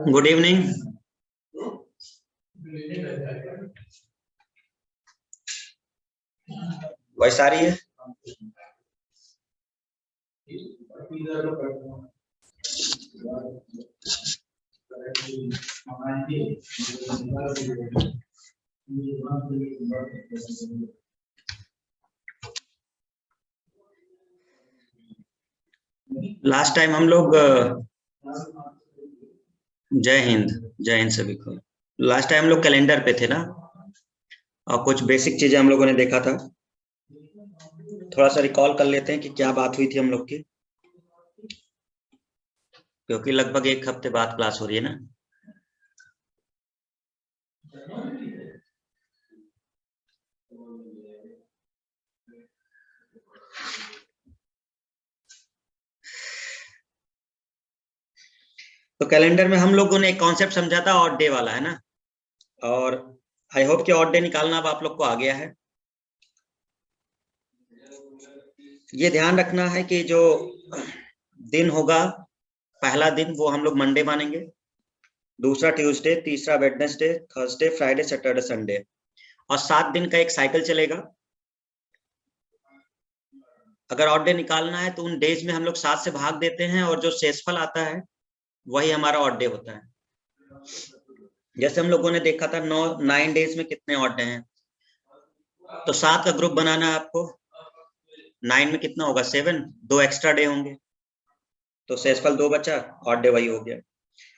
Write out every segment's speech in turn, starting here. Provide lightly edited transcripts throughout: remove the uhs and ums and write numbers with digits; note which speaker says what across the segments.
Speaker 1: Good evening. Voice आ रही है? Last time हम लोग जय हिंद सभी को। लास्ट टाइम हम लोग कैलेंडर पे थे ना, और कुछ बेसिक चीजें हम लोगों ने देखा था। थोड़ा सा रिकॉल कर लेते हैं कि क्या बात हुई थी हम लोग की, क्योंकि लगभग एक हफ्ते बाद क्लास हो रही है ना। तो कैलेंडर में हम लोगों ने एक कॉन्सेप्ट समझा था, ऑड डे वाला, है ना। और आई होप कि ऑड डे निकालना अब आप लोग को आ गया है। ये ध्यान रखना है कि जो दिन होगा, पहला दिन वो हम लोग मंडे मानेंगे, दूसरा ट्यूसडे, तीसरा Wednesday, Thursday, Friday, Saturday, Sunday, और 7 दिन का एक साइकिल चलेगा। अगर ऑड डे निकालना है तो उन डेज में हम लोग 7 से भाग देते हैं, और जो शेषफल आता है वही हमारा ऑड डे होता है। जैसे हम लोगों ने देखा था 9 डेज में कितने ऑड डे हैं, तो 7 का ग्रुप बनाना है आपको। 9 में कितना होगा? 7, 2 एक्स्ट्रा डे होंगे, तो शेषफल 2 बचा, ऑड डे वही हो गया।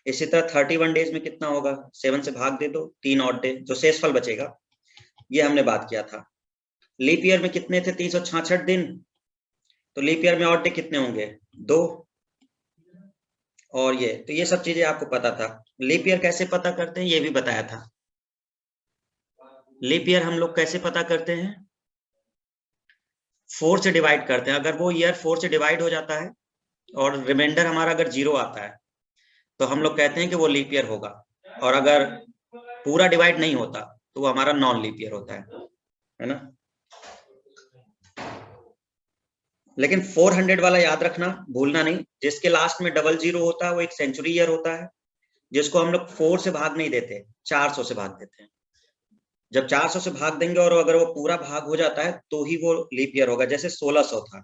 Speaker 1: इसी तरह 31 डेज में कितना होगा? 7 से भाग दे दो, 3 ऑड डे, जो शेषफल बचेगा। ये हमने बात किया था। लीप ईयर में कितने थे? 366 दिन, तो लीप ईयर में ऑड डे कितने होंगे? 2। और ये सब चीजें आपको पता था। लीप ईयर कैसे पता करते हैं ये भी बताया था। लीप ईयर हम लोग कैसे पता करते हैं? 4 से डिवाइड करते हैं। अगर वो ईयर 4 से डिवाइड हो जाता है और रिमाइंडर हमारा अगर 0 आता है, तो हम लोग कहते हैं कि वो लीप ईयर होगा। और अगर पूरा डिवाइड नहीं होता तो वो हमारा नॉन लीप ईयर होता है ना। लेकिन 400 वाला याद रखना, भूलना नहीं। जिसके लास्ट में 00 होता है वो एक सेंचुरी ईयर होता है, जिसको हम लोग 4 से भाग नहीं देते, 400 से भाग देते हैं। जब 400 से भाग देंगे और अगर वो पूरा भाग हो जाता है तो ही वो लीप ईयर होगा। जैसे 1600 था,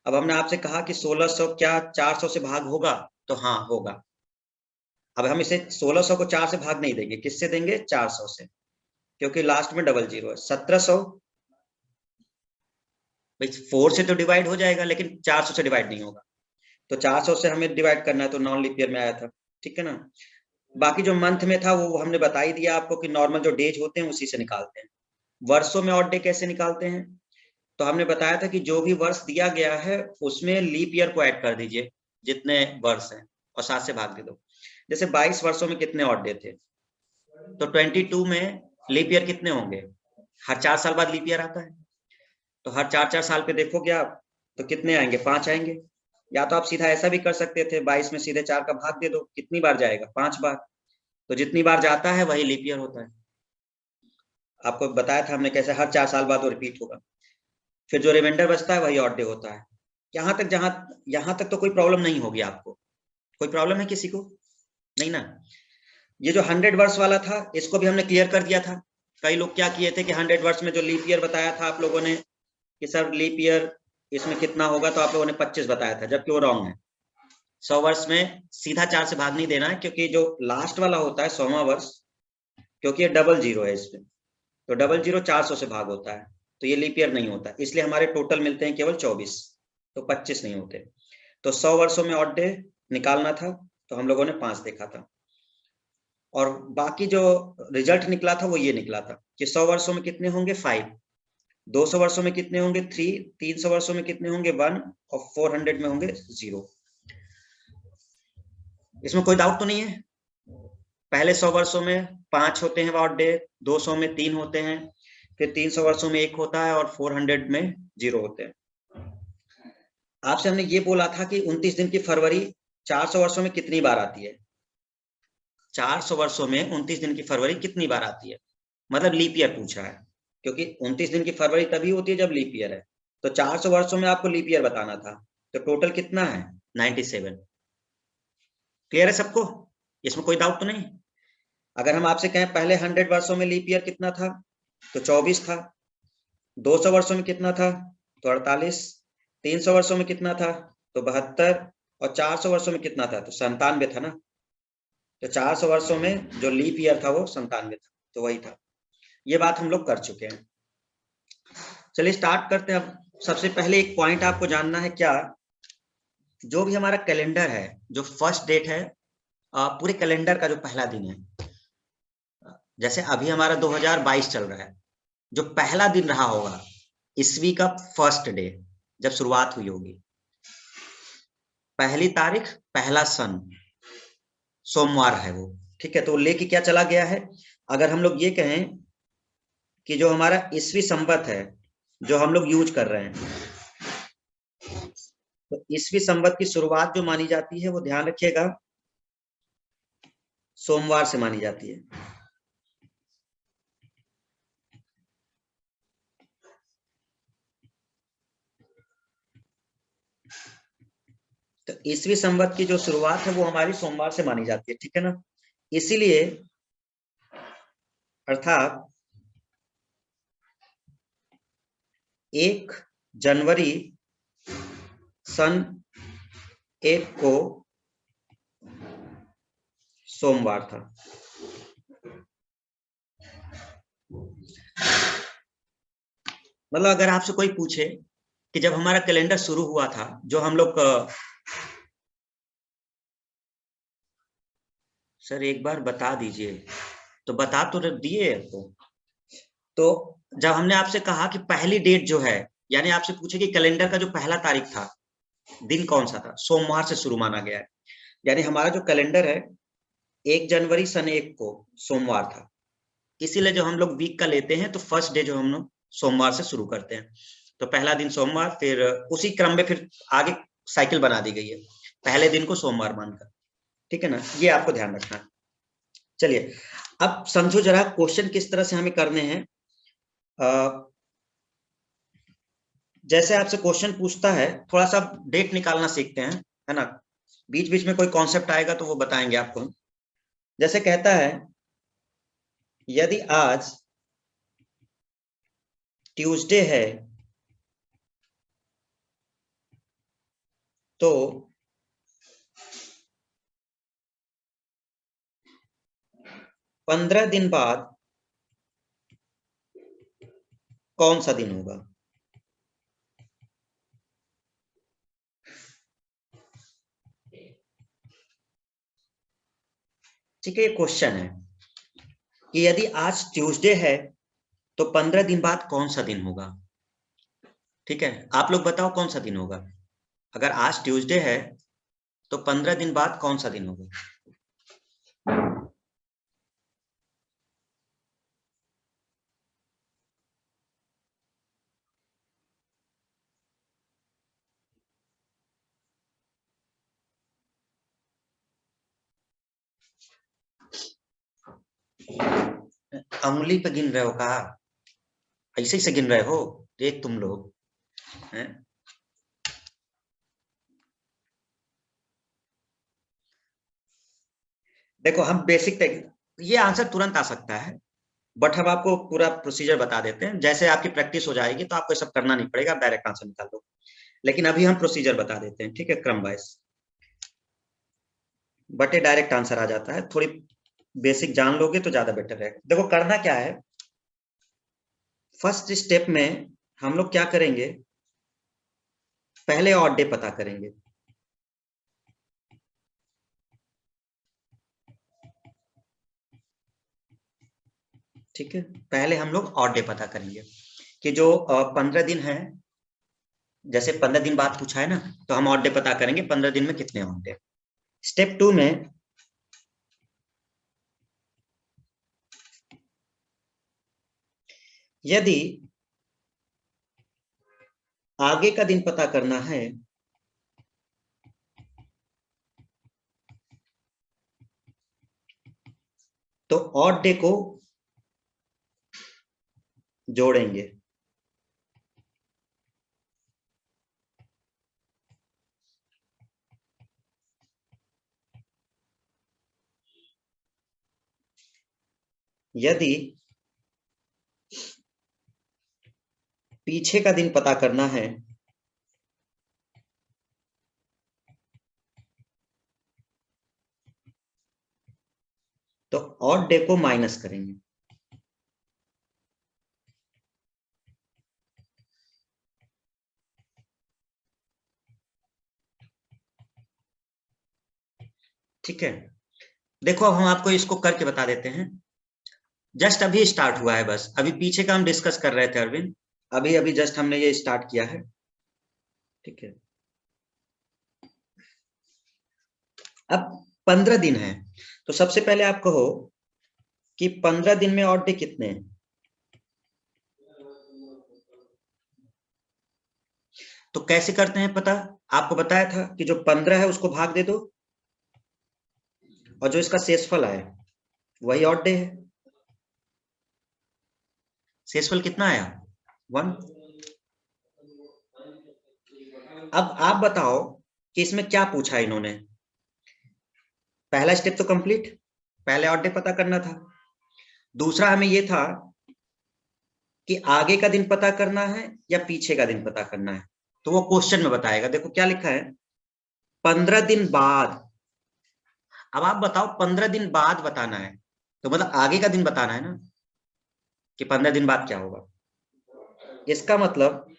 Speaker 1: अब हमने आपसे कहा कि 1600 क्या 400 से भाग होगा? तो हाँ, होगा। अब हम इसे 1600 को 4 से भाग नहीं देंगे, किससे देंगे? 400 से, क्योंकि लास्ट में 00 है। 1700 भाई 4 से तो डिवाइड हो जाएगा, लेकिन 400 से डिवाइड नहीं होगा, तो 400 से हमें डिवाइड करना है, तो नॉन लीप ईयर में आया था। ठीक है ना। बाकी जो मंथ में था वो हमने बता ही दिया आपको कि नॉर्मल जो डेज होते हैं उसी से निकालते हैं। वर्षों में ऑड डे कैसे निकालते हैं? तो हमने बताया था कि जो भी वर्ष दिया गया है उसमें लीप ईयर को ऐड कर दीजिए, जितने वर्ष हैं, और 7 से भाग दे दो। जैसे 22 वर्षों में कितने ऑड डे थे? तो 22 में लीप ईयर कितने होंगे? हर 4 साल बाद लीप ईयर आता है, तो हर 4-4 साल पे देखोगे आप तो कितने आएंगे? 5 आएंगे। या तो आप सीधा ऐसा भी कर सकते थे, 22 में सीधे 4 का भाग दे दो, कितनी बार जाएगा? 5 बार। तो जितनी बार जाता है वही लीप ईयर होता है। आपको बताया था हमने कैसे हर 4 साल बाद वो रिपीट होगा। फिर जो रिमाइंडर बचता है वही ऑड डे होता है। यहाँ तक तो कोई प्रॉब्लम नहीं होगी आपको। कोई प्रॉब्लम है किसी को? नहीं ना। ये जो 100 वर्ष वाला था इसको भी हमने क्लियर कर दिया था। कई लोग क्या किए थे कि 100 वर्ष में जो लीप ईयर बताया था आप लोगों ने कि सर लीप ईयर इसमें कितना होगा, तो आप लोगों ने 25 बताया था, जबकि वो रॉन्ग है। 100 वर्ष में सीधा 4 से भाग नहीं देना है, क्योंकि जो लास्ट वाला होता है 100वां वर्ष, क्योंकि ये 00 है इसमें, तो 00 400 से भाग होता है, तो ये लीप ईयर नहीं होता। इसलिए हमारे टोटल मिलते हैं केवल 24, तो 25 नहीं होते। तो 100 वर्षों में ऑड डे निकालना था, तो हम लोगों ने 5 देखा था। और बाकी जो रिजल्ट निकला था वो ये निकला था कि 100 वर्षों में कितने होंगे? 5। 200 वर्षों में कितने होंगे? 3। 300 वर्षों में कितने होंगे? 1। और 400 में होंगे 0। इसमें कोई डाउट तो नहीं है? पहले 100 वर्षों में 5 होते हैं ऑड डे, 200 में 3 होते हैं, फिर 300 वर्षों में 1 होता है, और 400 में 0 होते हैं। आपसे हमने ये बोला था कि 29 दिन की फरवरी 400 वर्षों में कितनी बार आती है? 400 वर्षों में 29 दिन की फरवरी कितनी बार आती है? मतलब लीप ईयर पूछा है, क्योंकि 29 दिन की फरवरी तभी होती है जब लीप ईयर है। तो 400 वर्षों में आपको लीप ईयर बताना था, तो टोटल कितना है? 97। क्लियर है सबको? इसमें कोई डाउट तो नहीं? अगर हम आपसे कहें पहले 100 वर्षों में लीप ईयर कितना था, तो 24 था। 200 वर्षों में कितना था, तो 48। 300 वर्षों में कितना था, तो 72। और 400 वर्षों में कितना था, तो 97 था ना। तो 400 वर्षों में जो लीप ईयर था वो 97 था, तो वही था। ये बात हम लोग कर चुके हैं। चलिए स्टार्ट करते हैं। अब सबसे पहले एक पॉइंट आपको जानना है क्या, जो भी हमारा कैलेंडर है, जो फर्स्ट डेट है पूरे कैलेंडर का जो पहला दिन है, जैसे अभी हमारा 2022 चल रहा है, जो पहला दिन रहा होगा ईस्वी का फर्स्ट डे, जब शुरुआत हुई होगी, पहली तारीख, पहला सन, सोमवार है वो। ठीक है, तो लेके क्या चला गया है। अगर हम लोग ये कहें कि जो हमारा ईस्वी संवत है, जो हम लोग यूज कर रहे हैं, तो ईस्वी संवत की शुरुआत जो मानी जाती है वो ध्यान रखिएगा सोमवार से मानी जाती है। तो ईस्वी संवत की जो शुरुआत है वो हमारी सोमवार से मानी जाती है, ठीक है ना। इसीलिए अर्थात 1 जनवरी सन 1 को सोमवार था। मतलब अगर आपसे कोई पूछे कि जब हमारा कैलेंडर शुरू हुआ था, जो हम लोग सर एक बार बता दीजिए, तो बता तो दिए आपको। तो जब हमने आपसे कहा कि पहली डेट जो है, यानी आपसे पूछे कि कैलेंडर का जो पहला तारीख था, दिन कौन सा था, सोमवार से शुरू माना गया है। यानी हमारा जो कैलेंडर है 1 जनवरी सन 1 को सोमवार था। इसीलिए जो हम लोग वीक का लेते हैं तो फर्स्ट डे जो हम लोग सोमवार से शुरू करते हैं। तो पहला दिन सोमवार, फिर उसी क्रम में फिर आगे साइकिल बना दी गई है, पहले दिन को सोमवार मानकर। ठीक है ना, ये आपको ध्यान रखना है। चलिए अब समझो जरा क्वेश्चन किस तरह से हमें करने हैं। जैसे आपसे क्वेश्चन पूछता है, थोड़ा सा डेट निकालना सीखते हैं, है ना। बीच बीच में कोई कॉन्सेप्ट आएगा तो वो बताएंगे आपको। जैसे कहता है यदि आज ट्यूसडे है तो 15 दिन बाद कौन सा दिन होगा। ठीक है, ये क्वेश्चन है कि यदि आज ट्यूसडे है तो 15 दिन बाद कौन सा दिन होगा। ठीक है, आप लोग बताओ कौन सा दिन होगा। अगर आज ट्यूसडे है तो 15 दिन बाद कौन सा दिन होगा। उंगली पे गिन रहे हो कहा, ऐसे ही से गिन रहे हो एक तुम लोग हैं। देखो हम बेसिक ये आंसर तुरंत आ सकता है, बट हम आपको पूरा प्रोसीजर बता देते हैं। जैसे आपकी प्रैक्टिस हो जाएगी तो आपको सब करना नहीं पड़ेगा, आप डायरेक्ट आंसर निकाल दो। लेकिन अभी हम प्रोसीजर बता देते हैं, ठीक है, क्रम वाइज। बट ये डायरेक्ट आंसर आ जाता है, थोड़ी बेसिक जान लोगे तो ज्यादा बेटर रहेगा। देखो करना क्या है, फर्स्ट स्टेप में हम लोग क्या करेंगे, पहले ऑड डे पता करेंगे। ठीक है, पहले हम लोग ऑड डे पता करेंगे कि जो 15 दिन है, जैसे 15 दिन बाद पूछा है ना, तो हम ऑड डे पता करेंगे 15 दिन में कितने ऑड डे। स्टेप 2 में यदि आगे का दिन पता करना है तो ऑड डे को जोड़ेंगे। यदि पीछे का दिन पता करना है तो ऑड डे को माइनस करेंगे। ठीक है, देखो अब हम आपको इसको करके बता देते हैं। जस्ट अभी स्टार्ट हुआ है, बस अभी पीछे का हम डिस्कस कर रहे थे अरविंद, अभी अभी जस्ट हमने ये स्टार्ट किया है। ठीक है, अब 15 दिन है, तो सबसे पहले आप कहो कि 15 दिन में ऑड डे कितने हैं। तो कैसे करते हैं पता, आपको बताया था कि जो 15 है उसको भाग दे दो और जो इसका शेषफल आए वही ऑड डे है। शेषफल कितना आया, 1। अब आप बताओ कि इसमें क्या पूछा इन्होंने। पहला स्टेप तो कंप्लीट, पहले ऑड डे पता करना था। दूसरा हमें ये था कि आगे का दिन पता करना है या पीछे का दिन पता करना है, तो वो क्वेश्चन में बताएगा। देखो क्या लिखा है, 15 दिन बाद। अब आप बताओ 15 दिन बाद बताना है तो मतलब आगे का दिन बताना है ना, कि 15 दिन बाद क्या होगा। इसका मतलब,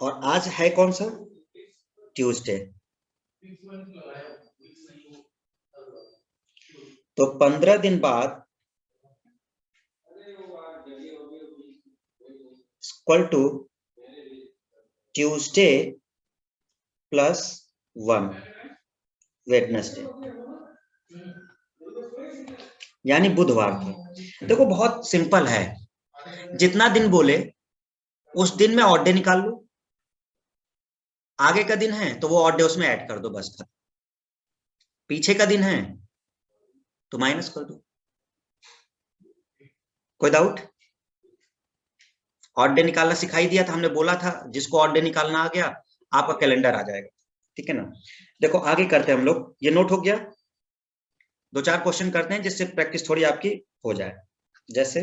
Speaker 1: और आज है कौन सा, ट्यूसडे, तो 15 दिन बाद equal to Tuesday plus 1 Wednesday, यानी बुधवार था। देखो बहुत सिंपल है, जितना दिन बोले उस दिन में ऑड डे निकाल लो, आगे का दिन है तो वो ऑड डे उसमें ऐड कर दो, बस खत्म। पीछे का दिन है तो माइनस कर दो। कोई डाउट? ऑड डे निकालना सिखाई दिया था, हमने बोला था जिसको ऑड डे निकालना आ गया आपका कैलेंडर आ जाएगा। ठीक है ना, देखो आगे करते हैं हम लोग, ये नोट हो गया। 2-4 क्वेश्चन करते हैं जिससे प्रैक्टिस थोड़ी आपकी हो जाए। जैसे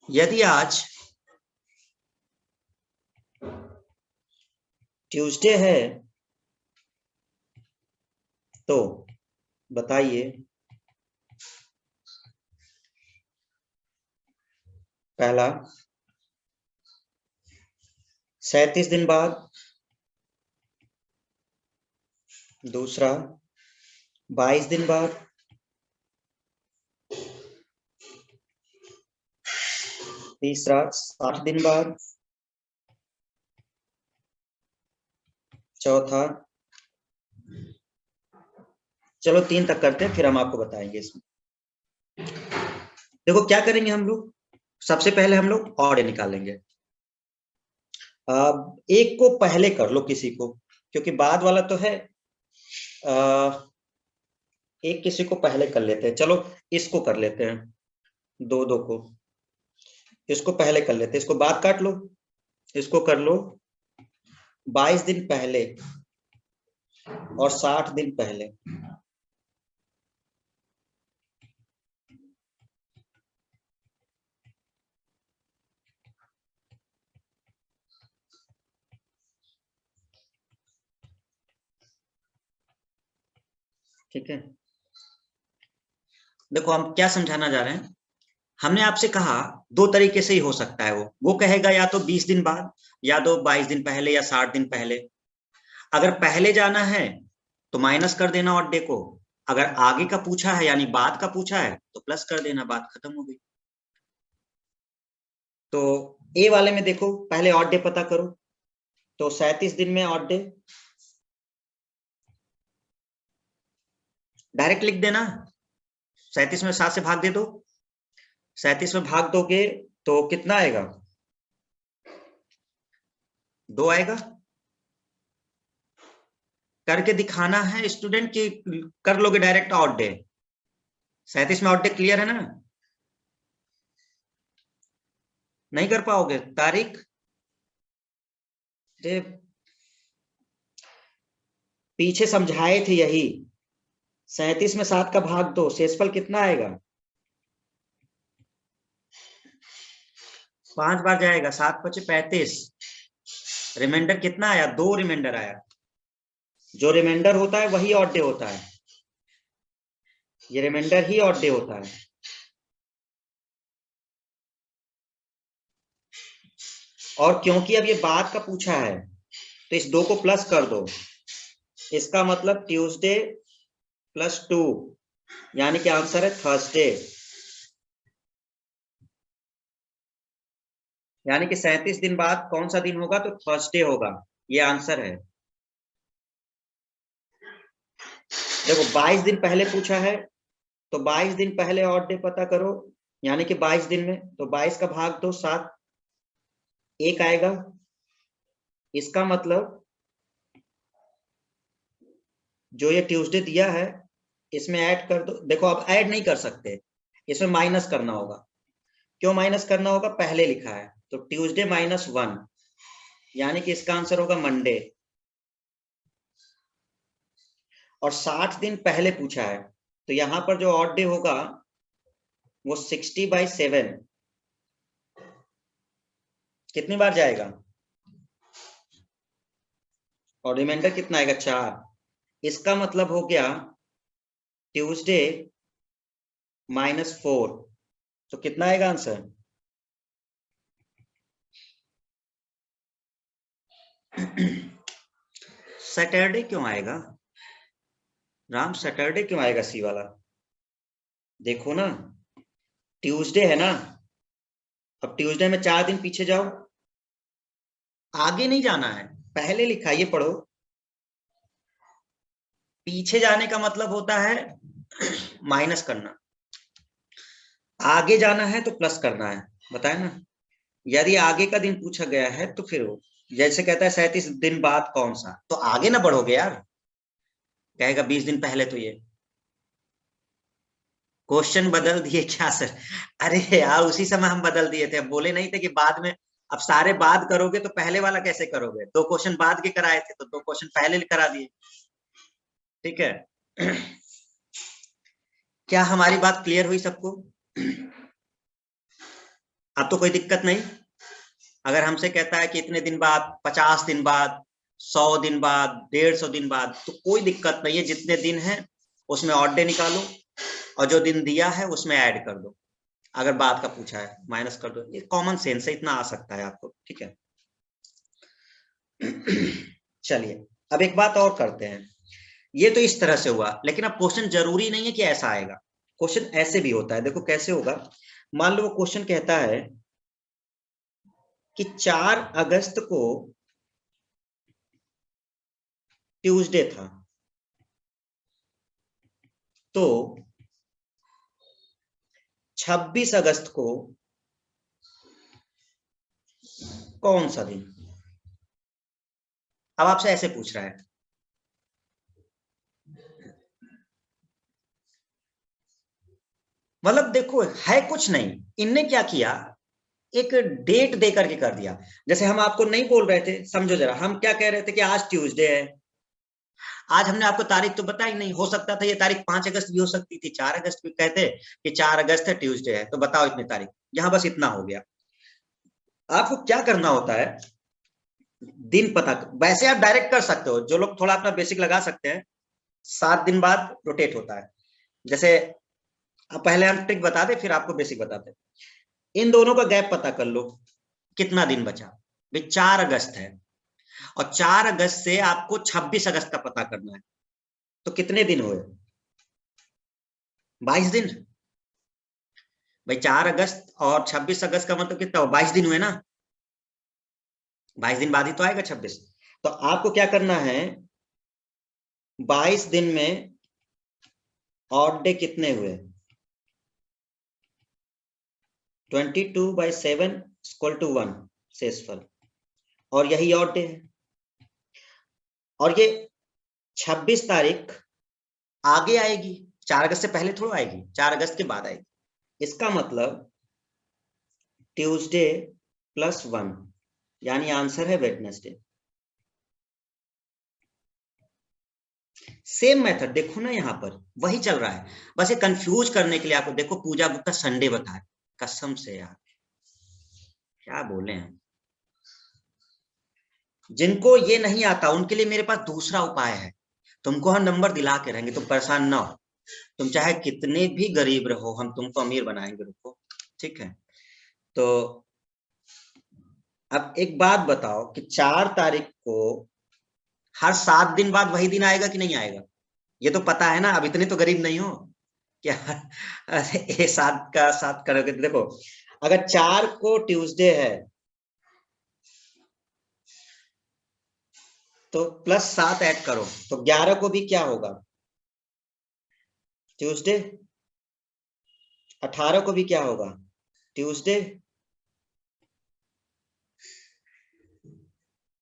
Speaker 1: यदि आज ट्यूसडे है तो बताइए पहला 37 दिन बाद, दूसरा 22 दिन बाद, तीसरा 60 दिन बाद, चौथा, चलो 3 तक करते हैं फिर हम आपको बताएंगे इसमें। देखो क्या करेंगे हम लोग, सबसे पहले हम लोग ऑड डे निकालेंगे। एक को पहले कर लो किसी को, क्योंकि बाद वाला तो है। एक किसी को पहले कर लेते हैं, चलो इसको कर लेते हैं, 2-2 को, इसको पहले कर लेते हैं, इसको बाद काट लो, इसको कर लो 22 दिन पहले और 60 दिन पहले। ठीक है, देखो हम क्या समझाना जा रहे हैं। हमने आपसे कहा 2 तरीके से ही हो सकता है, वो कहेगा या तो 20 दिन बाद, या तो 22 दिन पहले या 60 दिन पहले। अगर पहले जाना है तो माइनस कर देना ऑड डे को, अगर आगे का पूछा है यानी बाद का पूछा है तो प्लस कर देना, बात खत्म हो गई। तो ए वाले में देखो पहले ऑड डे पता करो, तो 37 दिन में ऑड डे डायरेक्ट लिख देना, 37 में 7 से भाग दे दो, 37 में भाग दोगे तो कितना आएगा, 2 आएगा। करके दिखाना है स्टूडेंट कि कर लोगे डायरेक्ट ऑड डे। 37 में ऑड डे क्लियर है ना, नहीं कर पाओगे तारीख, पीछे समझाए थे यही। 37 में 7 का भाग दो, शेषफल कितना आएगा? 5 बार जाएगा, 7 × 5 = 35। रिमाइंडर कितना आया? 2 रिमाइंडर आया। जो रिमाइंडर होता है वही ऑड डे होता है, ये रिमाइंडर ही ऑड डे होता है। और क्योंकि अब ये बाद का पूछा है तो इस 2 को प्लस कर दो, इसका मतलब ट्यूसडे +2, यानी कि आंसर है थर्सडे। यानी कि 37 दिन बाद कौन सा दिन होगा? तो थर्सडे होगा, ये आंसर है। देखो 22 दिन पहले पूछा है तो 22 दिन पहले ऑड डे पता करो, यानी कि 22 दिन में, तो 22 का भाग दो, 7, 1 आएगा। इसका मतलब जो ये ट्यूसडे दिया है इसमें ऐड कर दो। देखो अब ऐड नहीं कर सकते, इसमें माइनस करना होगा। क्यों माइनस करना होगा? पहले लिखा है तो ट्यूसडे -1, यानी कि इसका आंसर होगा मंडे। और 60 दिन पहले पूछा है तो यहां पर जो ऑड डे होगा वो 60/7। कितनी बार जाएगा? और रिमाइंडर कितना आएगा? 4। इसका मतलब हो गया ट्यूसडे -4। तो कितना आएगा आंसर? सैटरडे क्यों आएगा राम? सैटरडे क्यों आएगा सी वाला? देखो ना, ट्यूसडे है ना, अब ट्यूसडे में 4 दिन पीछे जाओ, आगे नहीं जाना है, पहले लिखा है, ये पढ़ो। पीछे जाने का मतलब होता है माइनस करना, आगे जाना है तो प्लस करना है, बताए ना। यदि आगे का दिन पूछा गया है तो फिर जैसे कहता है 37 दिन बाद कौन सा, तो आगे ना बढ़ोगे यार, कहेगा 20 दिन पहले। तो ये क्वेश्चन बदल दिए क्या सर? अरे यार उसी समय हम बदल दिए थे, बोले नहीं थे कि बाद में। अब सारे बाद करोगे तो पहले वाला कैसे करोगे? 2 क्वेश्चन बाद के कराए थे तो 2 क्वेश्चन पहले करा दिए। ठीक है। क्या हमारी बात क्लियर हुई सबको? अब तो कोई दिक्कत नहीं। अगर हमसे कहता है कि इतने दिन बाद, 50 दिन बाद, 100 दिन बाद, 150 दिन बाद, तो कोई दिक्कत नहीं है। जितने दिन है उसमें ऑड डे निकालो और जो दिन दिया है उसमें ऐड कर दो। अगर बाद का पूछा है माइनस कर दो, ये कॉमन सेंस है, इतना आ सकता है आपको। ठीक है। चलिए अब एक बात और करते हैं। ये तो इस तरह से हुआ, लेकिन अब क्वेश्चन जरूरी नहीं है कि ऐसा आएगा, क्वेश्चन ऐसे भी होता है। देखो कैसे होगा। मान लो वो क्वेश्चन कहता है कि 4 अगस्त को ट्यूसडे था, तो 26 अगस्त को कौन सा दिन? अब आपसे ऐसे पूछ रहा है, मतलब देखो है कुछ नहीं, इनने क्या किया, एक डेट दे करके कर दिया। जैसे हम आपको नहीं बोल रहे थे, समझो जरा, हम क्या कह रहे थे कि आज ट्यूसडे है। आज हमने आपको तारीख तो बताई नहीं, हो सकता था ये तारीख 5 अगस्त भी हो सकती थी, 4 अगस्त भी कहते कि 4 अगस्त है, ट्यूसडे है, तो बताओ इतनी तारीख। यहां बस इतना हो गया। आपको क्या करना होता है, दिन पता, वैसे आप डायरेक्ट कर सकते हो, जो लोग थोड़ा अपना बेसिक लगा सकते हैं। 7 दिन बाद रोटेट होता है। जैसे अब पहले हम ट्रिक बता दे फिर आपको बेसिक बताते। इन दोनों का गैप पता कर लो, कितना दिन बचा। भाई 4 अगस्त है और 4 अगस्त से आपको 26 अगस्त का पता करना है, तो कितने दिन हुए? 22 दिन। भाई 4 अगस्त और 26 अगस्त का मतलब कितना हुआ? 22 दिन हुए ना। 22 दिन बाद ही तो आएगा 26। तो आपको क्या करना है, 22 दिन में ऑड डे कितने हुए? 22/7 = 1 शेषफल, और यही ऑड डे है। और ये 26 तारीख आगे आएगी, 4 अगस्त से पहले थोड़ा आएगी, 4 अगस्त के बाद आएगी। इसका मतलब ट्यूसडे +1, यानी आंसर है वेडनेसडे। सेम मेथड देखो ना, यहाँ पर वही चल रहा है, बस ये कंफ्यूज करने के लिए आपको। देखो पूजा गुप्ता संडे बता है, कसम से यार क्या बोले हैं। जिनको ये नहीं आता उनके लिए मेरे पास दूसरा उपाय है। तुमको हम नंबर दिला के रहेंगे, तुम परेशान ना हो। तुम चाहे कितने भी गरीब रहो, हम तुमको अमीर बनाएंगे, रुको। ठीक है, तो अब एक बात बताओ कि 4 तारीख को हर 7 दिन बाद वही दिन आएगा कि नहीं आएगा? ये तो पता है ना, अब इतने तो गरीब नहीं हो क्या? ये 7 का 7 करोगे तो देखो, अगर 4 को ट्यूसडे है तो +7 ऐड करो तो 11 को भी क्या होगा? ट्यूसडे। 18 को भी क्या होगा? ट्यूसडे।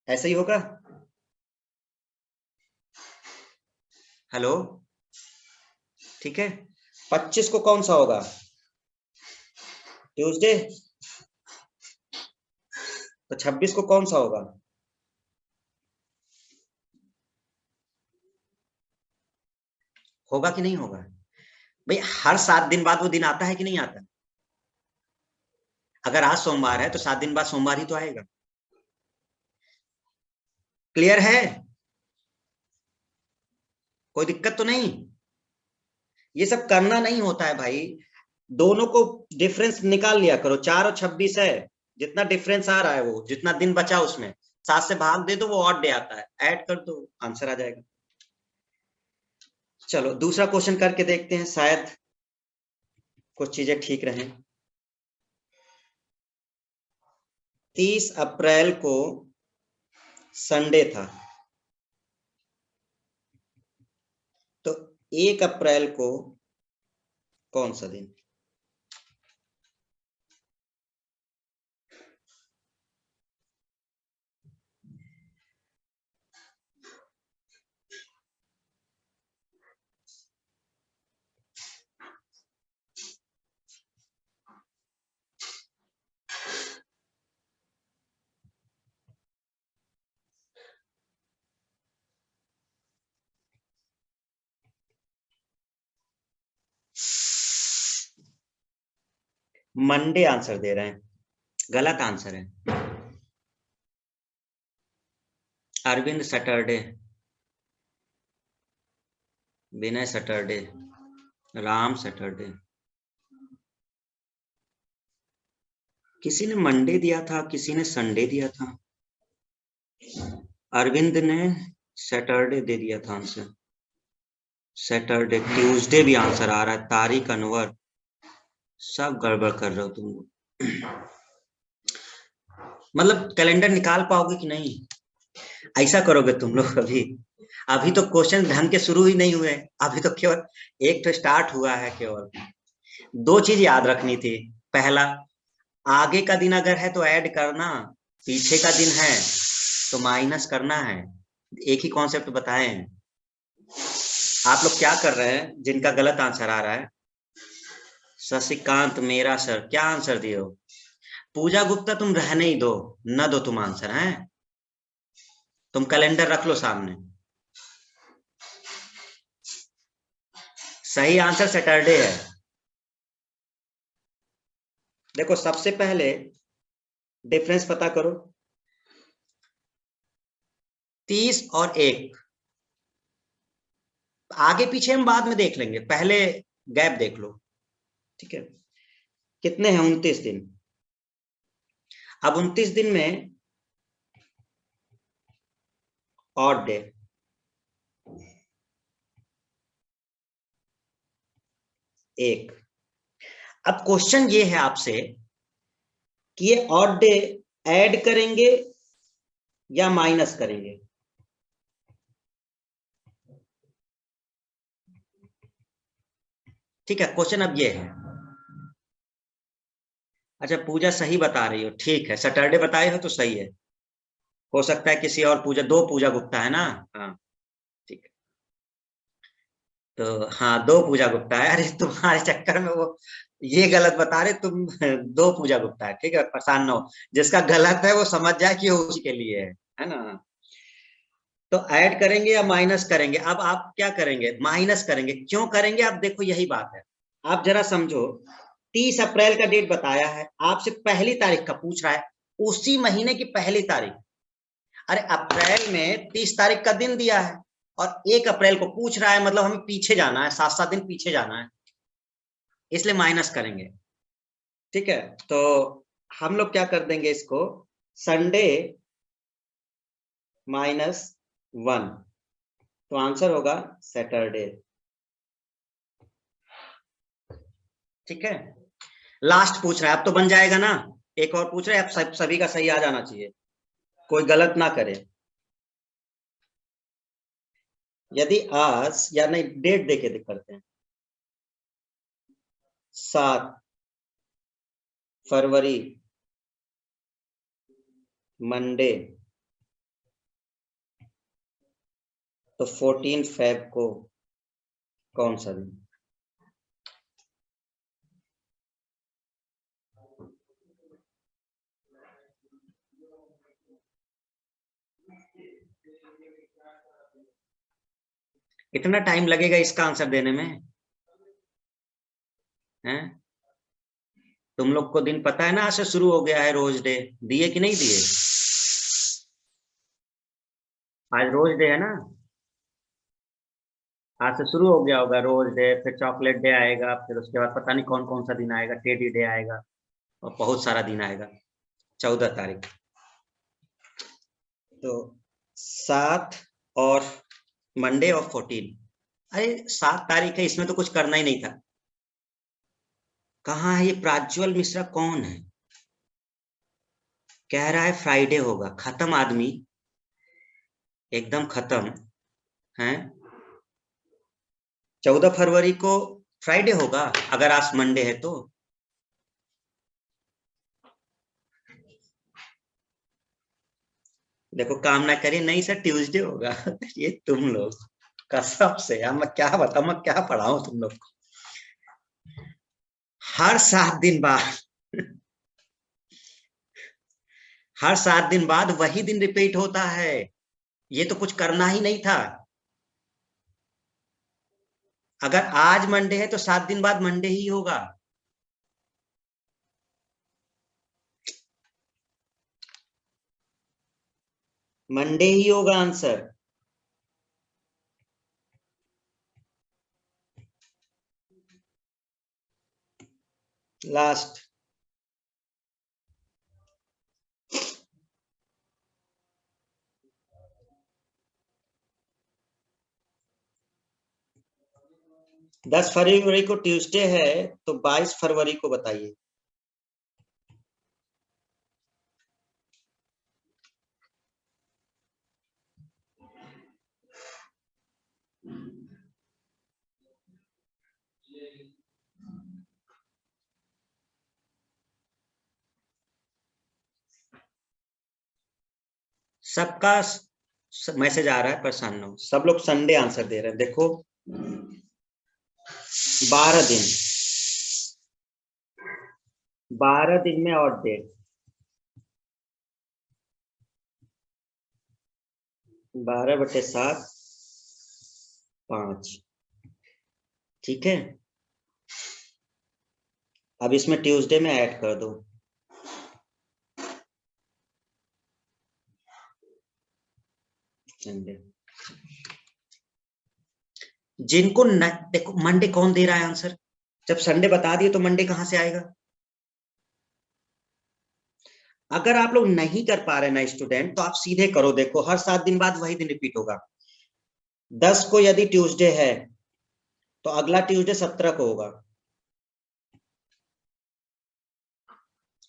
Speaker 1: ऐसे ही होगा। हेलो, ठीक है। 25 को कौन सा होगा? ट्यूसडे। तो 26 को कौन सा होगा? होगा कि नहीं होगा? भाई हर 7 दिन बाद वो दिन आता है कि नहीं आता? अगर आज सोमवार है तो 7 दिन बाद सोमवार ही तो आएगा। क्लियर है? कोई दिक्कत तो नहीं? ये सब करना नहीं होता है भाई, दोनों को डिफरेंस निकाल लिया करो। 4 और 26 है, जितना डिफरेंस आ रहा है वो जितना दिन बचा उसमें 7 से भाग दे दो, वो ऑड डे आता है, ऐड कर दो, आंसर आ जाएगा। चलो दूसरा क्वेश्चन करके देखते हैं, शायद कुछ चीजें ठीक रहें। 30 अप्रैल को संडे था, तो 1 अप्रैल को कौन सा दिन? मंडे आंसर दे रहे हैं, गलत आंसर है। अरविंद सैटरडे, विनय सैटरडे, राम सैटरडे। किसी ने मंडे दिया था, किसी ने संडे दिया था, अरविंद ने सैटरडे दे दिया था आंसर। सैटरडे, ट्यूसडे भी आंसर आ रहा है, तारिक अनवर, सब गड़बड़ कर रहे हो तुम। मतलब कैलेंडर निकाल पाओगे कि नहीं? ऐसा करोगे तुम लोग अभी? अभी तो क्वेश्चन ढंग के शुरू ही नहीं हुए, अभी तो केवल एक तो स्टार्ट हुआ है केवल। 2 चीज याद रखनी थी। पहला, आगे का दिन अगर है तो ऐड करना, पीछे का दिन है तो माइनस करना है। एक ही कॉन्सेप्ट बताए हैं। आप लोग क्या कर रहे हैं जिनका गलत आंसर आ रहा है? शशिकांत मेरा सर, क्या आंसर दिए हो? पूजा गुप्ता तुम रहने ही दो, न दो तुम आंसर है। तुम कैलेंडर रख लो सामने। सही आंसर सैटरडे है। देखो सबसे पहले डिफरेंस पता करो, 30 और 1, आगे पीछे हम बाद में देख लेंगे, पहले गैप देख लो। ठीक है, कितने हैं? 29 दिन। अब 29 दिन में ऑड डे 1। अब क्वेश्चन ये है आपसे कि ये ऑड डे ऐड करेंगे या माइनस करेंगे? ठीक है, क्वेश्चन अब ये है। अच्छा पूजा सही बता रही हो, ठीक है, सैटरडे बताए हो तो सही है। हो सकता है किसी और पूजा, 2 पूजा गुप्ता है ना? हाँ ठीक है, तो हाँ 2 पूजा गुप्ता है। अरे तुम्हारे चक्कर में वो ये गलत बता रहे तुम। 2 पूजा गुप्ता है, ठीक है, परेशान ना हो। जिसका गलत है वो समझ जाए कि वो उसके लिए है ना? तो ऐड करेंगे या माइनस करेंगे? अब आप क्या करेंगे? माइनस करेंगे। क्यों करेंगे? आप देखो यही बात है। आप जरा समझो, 30 अप्रैल का डेट बताया है, आपसे पहली तारीख का पूछ रहा है, उसी महीने की पहली तारीख। अरे अप्रैल में 30 तारीख का दिन दिया है और 1 अप्रैल को पूछ रहा है, मतलब हमें पीछे जाना है, 7-7 दिन पीछे जाना है, इसलिए माइनस करेंगे। ठीक है, तो हम लोग क्या कर देंगे इसको, संडे -1, तो आंसर होगा सैटरडे। ठीक है, लास्ट पूछ रहा है, अब तो बन जाएगा ना। एक और पूछ रहे हैं, अब सभी का सही आ जाना चाहिए, कोई गलत ना करे। यदि आज, या नहीं, डेट देके करते हैं, 7 फरवरी मंडे, तो 14 फेब को कौन सा दिन? कितना टाइम लगेगा इसका आंसर देने में? हैं? तुम लोग को दिन पता है ना, आज से शुरू हो गया है रोज डे, दिए कि नहीं दिए? आज रोज डे है ना, आज से शुरू हो गया होगा रोज डे, फिर चॉकलेट डे आएगा, फिर उसके बाद पता नहीं कौन कौन सा दिन आएगा, टेडी डे आएगा, और बहुत सारा दिन आएगा। 14 तारीख, तो 7 और मंडे और 14। अरे 7 तारीख है, इसमें तो कुछ करना ही नहीं था। कहाँ है ये प्राज्वल मिश्रा, कौन है? कह रहा है फ्राइडे होगा, खत्म आदमी, एकदम खत्म है। 14 फरवरी को फ्राइडे होगा, अगर आज मंडे है तो। देखो काम ना करिए, नहीं सर ट्यूसडे होगा। ये तुम लोग, कसम से यार, मैं क्या बताऊं, मैं क्या पढ़ाऊं तुम लोग को। हर 7 दिन बाद, हर 7 दिन बाद वही दिन रिपीट होता है, ये तो कुछ करना ही नहीं था। अगर आज मंडे है तो 7 दिन बाद मंडे ही होगा। मंडे ही होगा आंसर। लास्ट, दस फरवरी को ट्यूसडे है, तो 22 फरवरी को बताइए। सबका मैसेज आ रहा है, परेशान ना हो, सब लोग संडे आंसर दे रहे हैं। देखो 12 दिन, 12 दिन में और डेट, 12/7, 5। ठीक है, अब इसमें ट्यूसडे में ऐड कर दो। संडे, जिनको न, देखो मंडे कौन दे रहा है आंसर? जब संडे बता दिए तो मंडे कहां से आएगा? अगर आप लोग नहीं कर पा रहे ना स्टूडेंट, तो आप सीधे करो, देखो हर 7 दिन बाद वही दिन रिपीट होगा। 10 को यदि ट्यूसडे है, तो अगला ट्यूसडे 17 को होगा।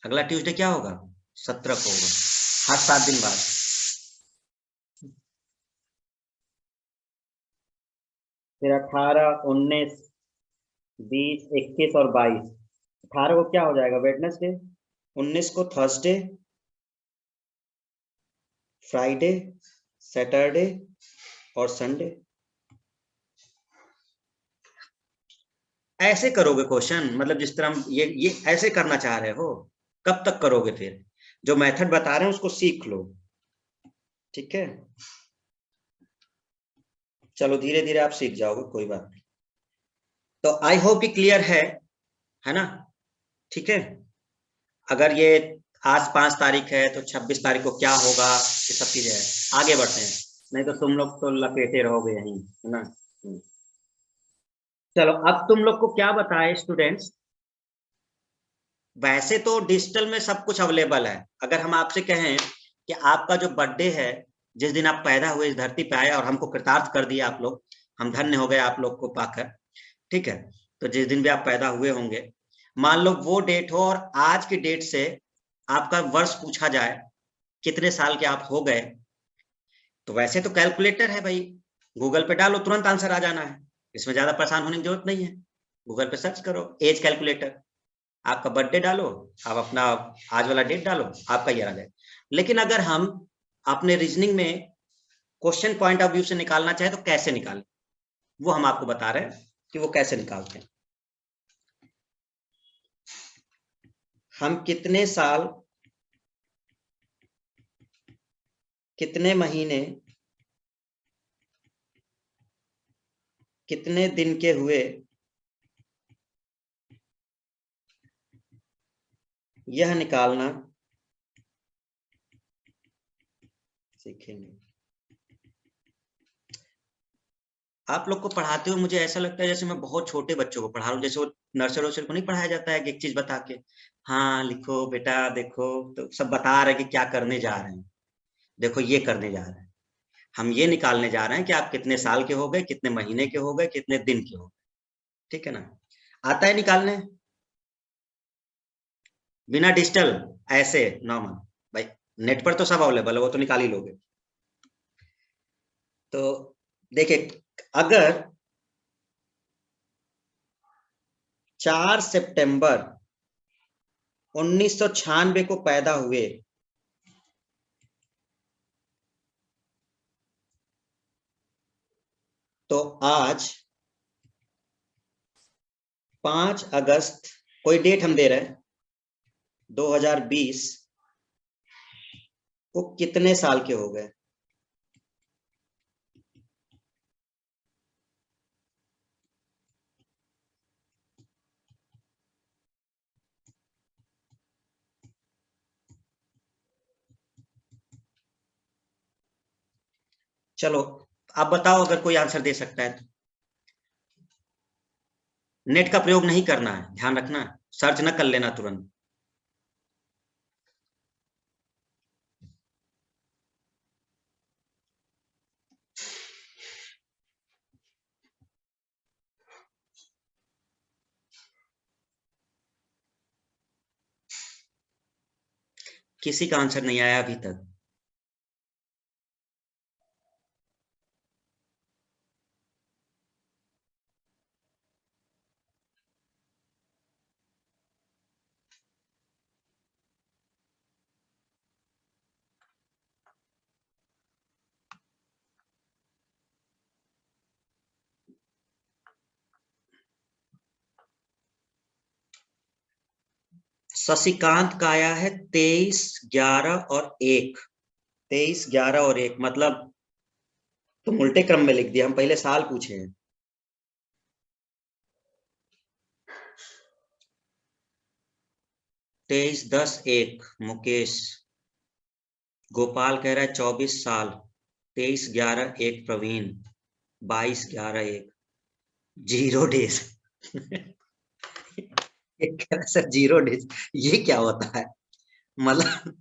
Speaker 1: अगला ट्यूसडे क्या होगा? 17 को होगा, हर 7 दिन बाद। फिर 18, 19, 20, 21 और 22। 18 को क्या हो जाएगा? वेडनेसडे। 19 को थर्सडे, फ्राइडे, सैटरडे और संडे। ऐसे करोगे क्वेश्चन, मतलब जिस तरह हम ये ऐसे करना चाह रहे हो? कब तक करोगे? फिर जो मेथड बता रहे हैं उसको सीख लो। ठीक है, चलो धीरे धीरे आप सीख जाओगे, कोई बात नहीं। तो आई होप कि क्लियर है ना? ठीक है। अगर ये आज 5 तारीख है तो 26 तारीख को क्या होगा, ये सब चीजें है। आगे बढ़ते हैं, नहीं तो तुम लोग तो लपेटे रहोगे यहीं, है ना? चलो अब तुम लोग को क्या बताए स्टूडेंट्स, वैसे तो डिजिटल में सब कुछ अवेलेबल है। अगर हम आपसे कहें कि आपका जो बर्थडे है, जिस दिन आप पैदा हुए इस धरती पे आए और हमको कृतार्थ कर दिया आप लोग, हम धन्य हो गए आप लोग को पाकर, ठीक है? तो जिस दिन भी आप पैदा हुए होंगे, मान लो वो डेट हो और आज की डेट से आपका वर्ष पूछा जाए, कितने साल के आप हो गए, तो वैसे तो कैलकुलेटर है भाई, गूगल पे डालो तुरंत आंसर आ जाना है, इसमें ज्यादा परेशान होने की जरूरत नहीं है। गूगल पे सर्च करो एज कैलकुलेटर, आपका बर्थडे डालो, आप अपना आज वाला डेट डालो, आपका ईयर आ जाए। लेकिन अगर हम अपने रीजनिंग में क्वेश्चन पॉइंट ऑफ व्यू से निकालना चाहे तो कैसे निकालें, वो हम आपको बता रहे हैं कि वो कैसे निकालते हैं। हम कितने साल, कितने महीने, कितने दिन के हुए, यह निकालना सीखेंगे। आप लोग को पढ़ाते हुए मुझे ऐसा लगता है जैसे मैं बहुत छोटे बच्चों को पढ़ा रहा हूँ, जैसे वो नर्सरी वर्सरी को नहीं पढ़ाया जाता है कि एक चीज बता के, हाँ लिखो बेटा देखो, तो सब बता रहे हैं कि क्या करने जा रहे हैं, देखो ये करने जा रहे हैं, हम ये निकालने जा रहे हैं कि आप कितने साल के हो गए, कितने महीने के हो गए, कितने दिन के हो गए, ठीक है ना? आता है निकालने बिना डिजिटल, ऐसे नॉर्मल? भाई नेट पर तो सब अवेलेबल है, वो तो निकाल ही लोगे। तो देखिए, अगर 4 सितंबर 1996 को पैदा हुए, तो आज 5 अगस्त, कोई डेट हम दे रहे हैं, 2020 को कितने साल के हो गए? चलो आप बताओ अगर कोई आंसर दे सकता है तो। नेट का प्रयोग नहीं करना है, ध्यान रखना, सर्च न कर लेना तुरंत। किसी का आंसर नहीं आया अभी तक। शशिकांत का आया है 23, 11 और 1। 23, 11 और 1 मतलब तुम उल्टे क्रम में लिख दिया, हम पहले साल पूछे हैं। 23, 10, 1 मुकेश। गोपाल कह रहा है 24 साल। 23, 11, 1 Praveen. 22, 11, 1 zero days. Sir zero days ये क्या होता है? मतलब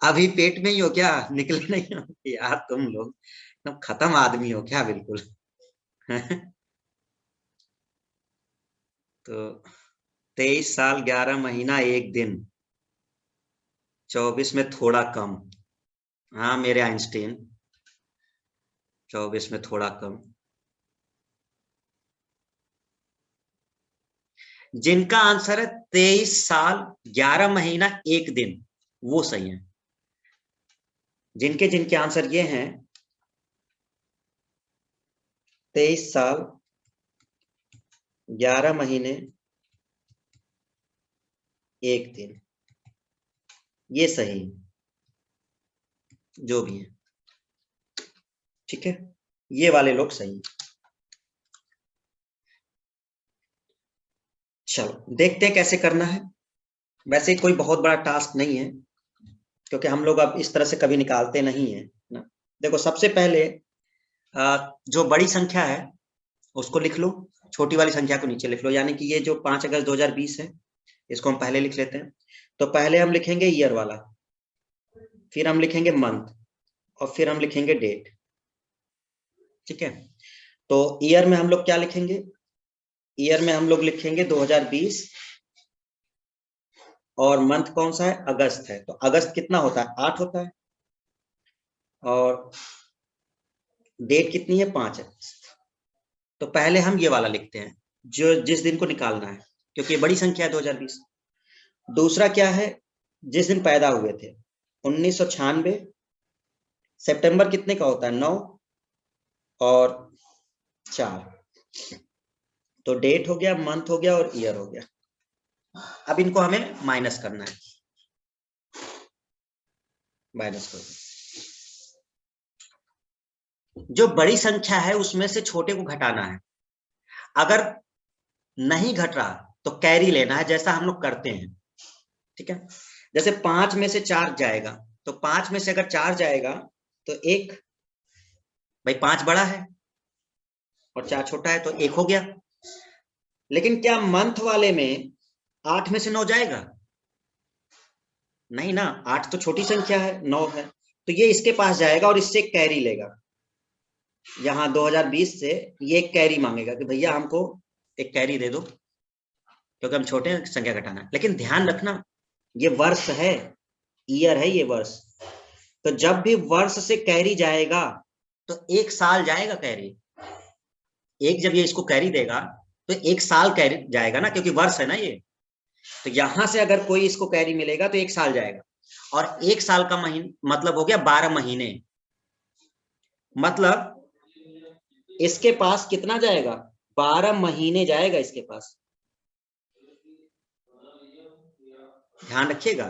Speaker 1: अभी पेट में ही हो क्या, निकले नहीं हो यार तुम लोग, तुम खत्म आदमी हो क्या बिल्कुल। तो 23 साल 11 महीना 1 दिन, 24 में थोड़ा कम। हाँ मेरे आइंस्टीन, 24 में थोड़ा कम। जिनका आंसर है 23 साल 11 महीना 1 दिन, वो सही है। जिनके जिनके आंसर ये हैं 23 साल 11 महीने 1 दिन, ये सही, जो भी है, ठीक है। ये वाले लोग सही। चलो देखते हैं कैसे करना है। वैसे कोई बहुत बड़ा टास्क नहीं है, क्योंकि हम लोग अब इस तरह से कभी निकालते नहीं है ना। देखो सबसे पहले जो बड़ी संख्या है उसको लिख लो, छोटी वाली संख्या को नीचे लिख लो। यानी कि ये जो 5 अगस्त 2020 है, इसको हम पहले लिख लेते हैं। तो पहले हम लिखेंगे ईयर वाला, फिर हम लिखेंगे मंथ, और फिर हम लिखेंगे डेट। ठीक है, तो ईयर में हम लोग क्या लिखेंगे? ईयर में हम लोग लिखेंगे 2020, और मंथ कौन सा है? अगस्त है। तो अगस्त कितना होता है? 8 होता है। और डेट कितनी है? 5 है। तो पहले हम ये वाला लिखते हैं जो जिस दिन को निकालना है, क्योंकि ये बड़ी संख्या है 2020। दूसरा क्या है? जिस दिन पैदा हुए थे, 1996। सितंबर कितने का होता है? 9 और 4। तो डेट हो गया, मंथ हो गया और ईयर हो गया। अब इनको हमें माइनस करना है। माइनस कर दो। जो बड़ी संख्या है उसमें से छोटे को घटाना है। अगर नहीं घट रहा तो कैरी लेना है, जैसा हम लोग करते हैं। ठीक है, जैसे 5 में से 4 जाएगा, तो 5 में से अगर 4 जाएगा तो 1, भाई 5 बड़ा है और 4 छोटा है, तो 1 हो गया। लेकिन क्या मंथ वाले में 8 में से 9 जाएगा? नहीं ना, 8 तो छोटी संख्या है, 9 है। तो ये इसके पास जाएगा और इससे कैरी लेगा। यहाँ 2020 से ये एक कैरी मांगेगा कि भैया हमको एक कैरी दे दो, क्योंकि हम छोटे संख्या घटाना है। लेकिन ध्यान रखना, ये वर्ष है, ईयर है ये वर्ष। तो जब भी वर्ष से कैरी जाएगा तो 1 साल जाएगा कैरी। एक जब ये इसको कैरी देगा तो 1 साल कैरी जाएगा ना, क्योंकि वर्ष है ना ये। तो यहां से अगर कोई इसको कैरी मिलेगा तो 1 साल जाएगा, और 1 साल का महीना मतलब हो गया 12 महीने। मतलब इसके पास कितना जाएगा? 12 महीने जाएगा इसके पास। ध्यान रखिएगा,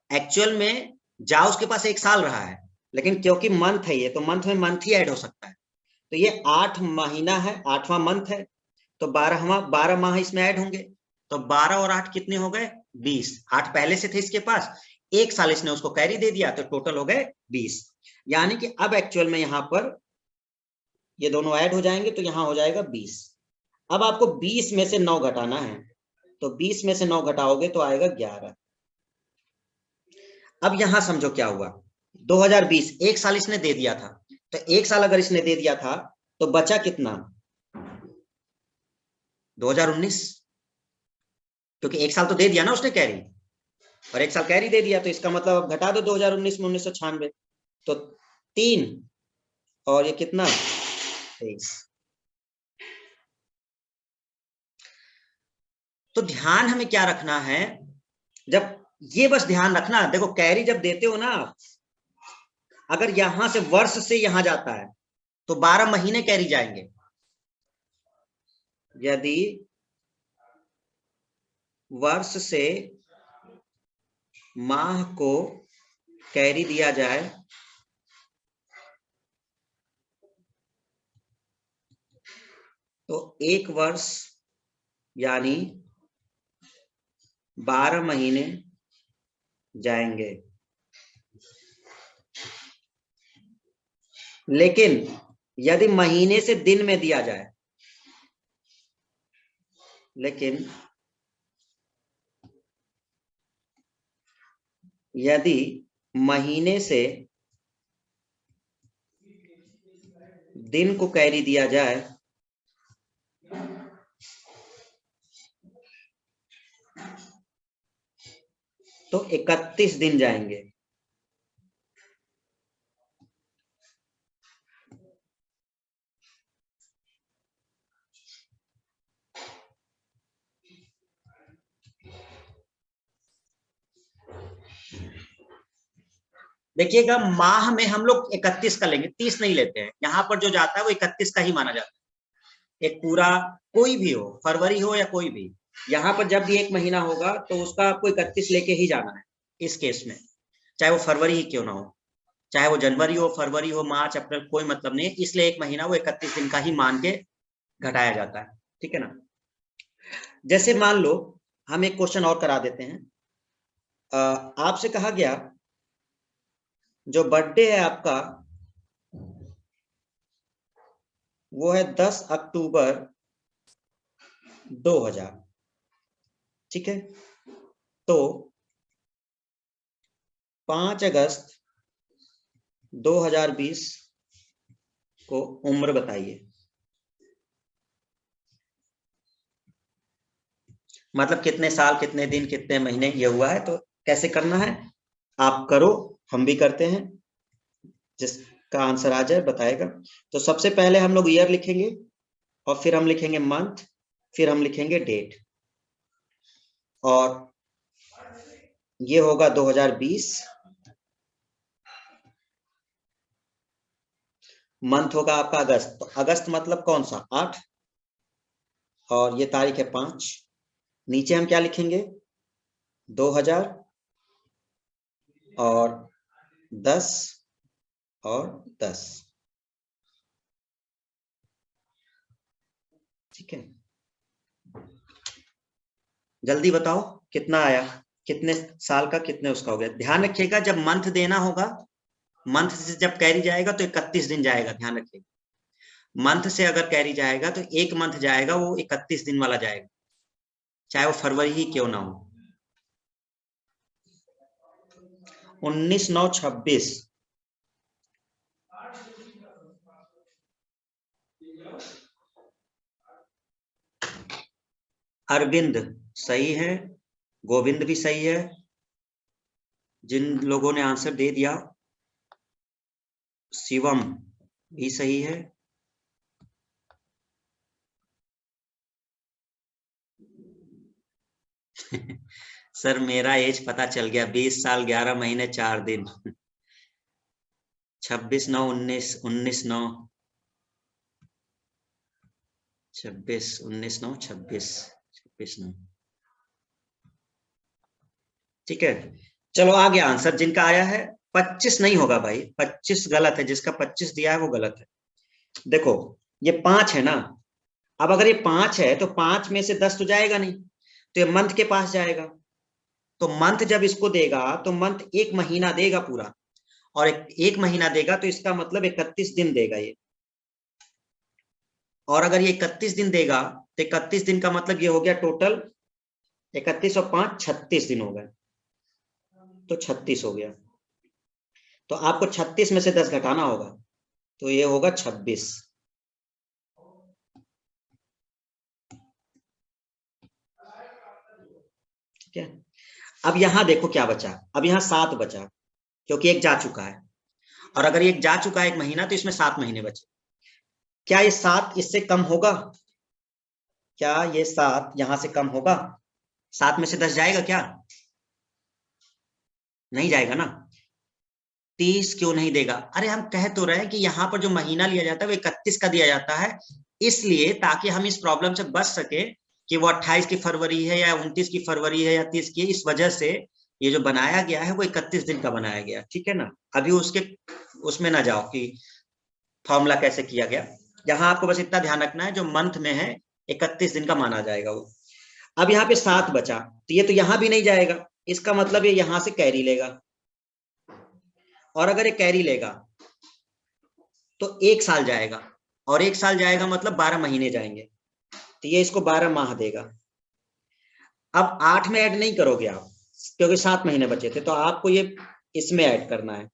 Speaker 1: एक्चुअल में जा उसके पास 1 साल रहा है, लेकिन क्योंकि मंथ है ये, तो मंथ में मंथ ही ऐड हो सकता है। तो ये 8 महीना है, 8वां मंथ है, तो 12 माह इसमें ऐड होंगे। तो 12 और 8 कितने हो गए? 20। 8 पहले से थे इसके पास, 1 साल इसने उसको कैरी दे दिया, तो टोटल हो गए 20। यानी कि अब एक्चुअल में यहाँ पर ये दोनों ऐड हो जाएंगे, तो यहाँ हो जाएगा 20। अब आपको 20 में से 9 घटाना है, तो 20 में से 9 घटाओगे तो आएगा 11। अब यहां समझो क्या हुआ। 2020 1 साल इसने दे दिया था, तो 1 साल अगर इसने दे दिया था तो बचा कितना? 2019, क्योंकि 1 साल तो दे दिया ना उसने कैरी, और 1 साल कैरी दे दिया, तो इसका मतलब अब घटा दो 2019 में 1996, तो 3 और ये कितना? 23। तो ध्यान हमें क्या रखना है, जब ये बस ध्यान रखना, देखो कैरी जब देते हो ना, अगर यहां से वर्ष से यहां जाता है तो 12 महीने कैरी जाएंगे। यदि वर्ष से माह को कैरी दिया जाए तो 1 वर्ष यानी 12 महीने जाएंगे। लेकिन यदि महीने से दिन में दिया जाए, लेकिन यदि महीने से दिन को कैरी दिया जाए तो 31 दिन जाएंगे। देखिएगा, माह में हम लोग 31 का लेंगे, 30 नहीं लेते हैं। यहाँ पर जो जाता है वो 31 का ही माना जाता है। एक पूरा कोई भी हो, फरवरी हो या कोई भी, यहाँ पर जब भी एक महीना होगा तो उसका आपको 31 लेके ही जाना है। इस केस में चाहे वो फरवरी ही क्यों ना हो, चाहे वो जनवरी हो, फरवरी हो, मार्च, अप्रैल, कोई मतलब नहीं है, इसलिए एक महीना वो 31 दिन का ही मान के घटाया जाता है। ठीक है ना। जैसे मान लो हम एक क्वेश्चन और करा देते हैं। आपसे कहा गया जो बर्थडे है आपका वो है 10 अक्टूबर 2000। ठीक है, तो 5 अगस्त 2020 को उम्र बताइए। मतलब कितने साल, कितने दिन, कितने महीने ये हुआ है। तो कैसे करना है आप करो, हम भी करते हैं, जिसका आंसर आ जाए बताएगा। तो सबसे पहले हम लोग ईयर लिखेंगे और फिर हम लिखेंगे मंथ, फिर हम लिखेंगे डेट, और ये होगा 2020। मंथ होगा आपका अगस्त, तो अगस्त मतलब कौन सा, 8, और ये तारीख है 5। नीचे हम क्या लिखेंगे, 2000 और 10 और 10। ठीक है, जल्दी बताओ कितना आया, कितने साल का, कितने उसका हो गया। ध्यान रखिएगा जब मंथ देना होगा, मंथ से जब कैरी जाएगा तो 31 दिन जाएगा, ध्यान रखिएगा। मंथ से अगर कैरी जाएगा तो एक मंथ जाएगा, वो 31 दिन वाला जाएगा, चाहे वो फरवरी ही क्यों ना हो। 19/9/26। अरविंद सही है, गोविंद भी सही है। जिन लोगों ने आंसर दे दिया, शिवम भी सही है। सर मेरा एज पता चल गया, 20 साल 11 महीने 4 दिन। 26/9/19, 19/9, 26, 19/9, 26, 26/9। ठीक है, चलो आ गया आंसर जिनका आया है। 25 नहीं होगा भाई, 25 गलत है, जिसका 25 दिया है वो गलत है। देखो ये 5 है ना, अब अगर ये 5 है तो 5 में से 10 तो जाएगा नहीं, तो ये मंथ के पास जाएगा। तो मंथ जब इसको देगा तो मंथ एक महीना देगा पूरा, और एक महीना देगा तो इसका मतलब 31 दिन देगा ये। और अगर ये 31 दिन देगा तो 31 दिन का मतलब ये हो गया टोटल 31 और 5 36 दिन हो गए, तो 36 हो गया। तो आपको 36 में से 10 घटाना होगा, तो ये होगा 26। ठीक है, अब यहां देखो क्या बचा, अब यहाँ 7 बचा, क्योंकि एक जा चुका है। और अगर एक जा चुका है एक महीना, तो इसमें 7 महीने बचे। क्या ये 7 इससे कम होगा, क्या ये 7 यहां से कम होगा, 7 में से 10 जाएगा क्या, नहीं जाएगा ना। 30 क्यों नहीं देगा, अरे हम कह तो रहे हैं कि यहाँ पर जो महीना लिया जाता है वो 31 का दिया जाता है, इसलिए ताकि हम इस प्रॉब्लम से बच सके कि वो 28 की फरवरी है या 29 की फरवरी है या 30 की, इस वजह से ये जो बनाया गया है वो 31 दिन का बनाया गया। ठीक है ना, अभी उसके उसमें ना जाओ कि फॉर्मूला कैसे किया गया। यहाँ आपको बस इतना ध्यान रखना है जो मंथ में है 31 दिन का माना जाएगा वो। अब यहाँ पे 7 बचा, तो ये तो यहाँ भी नहीं जाएगा, इसका मतलब ये यहाँ से कैरी लेगा, और अगर ये कैरी लेगा तो 1 साल जाएगा, और 1 साल जाएगा मतलब 12 महीने जाएंगे, तो ये इसको 12 माह देगा। अब 8 में ऐड नहीं करोगे आप, क्योंकि 7 महीने बचे थे, तो आपको ये इसमें ऐड करना है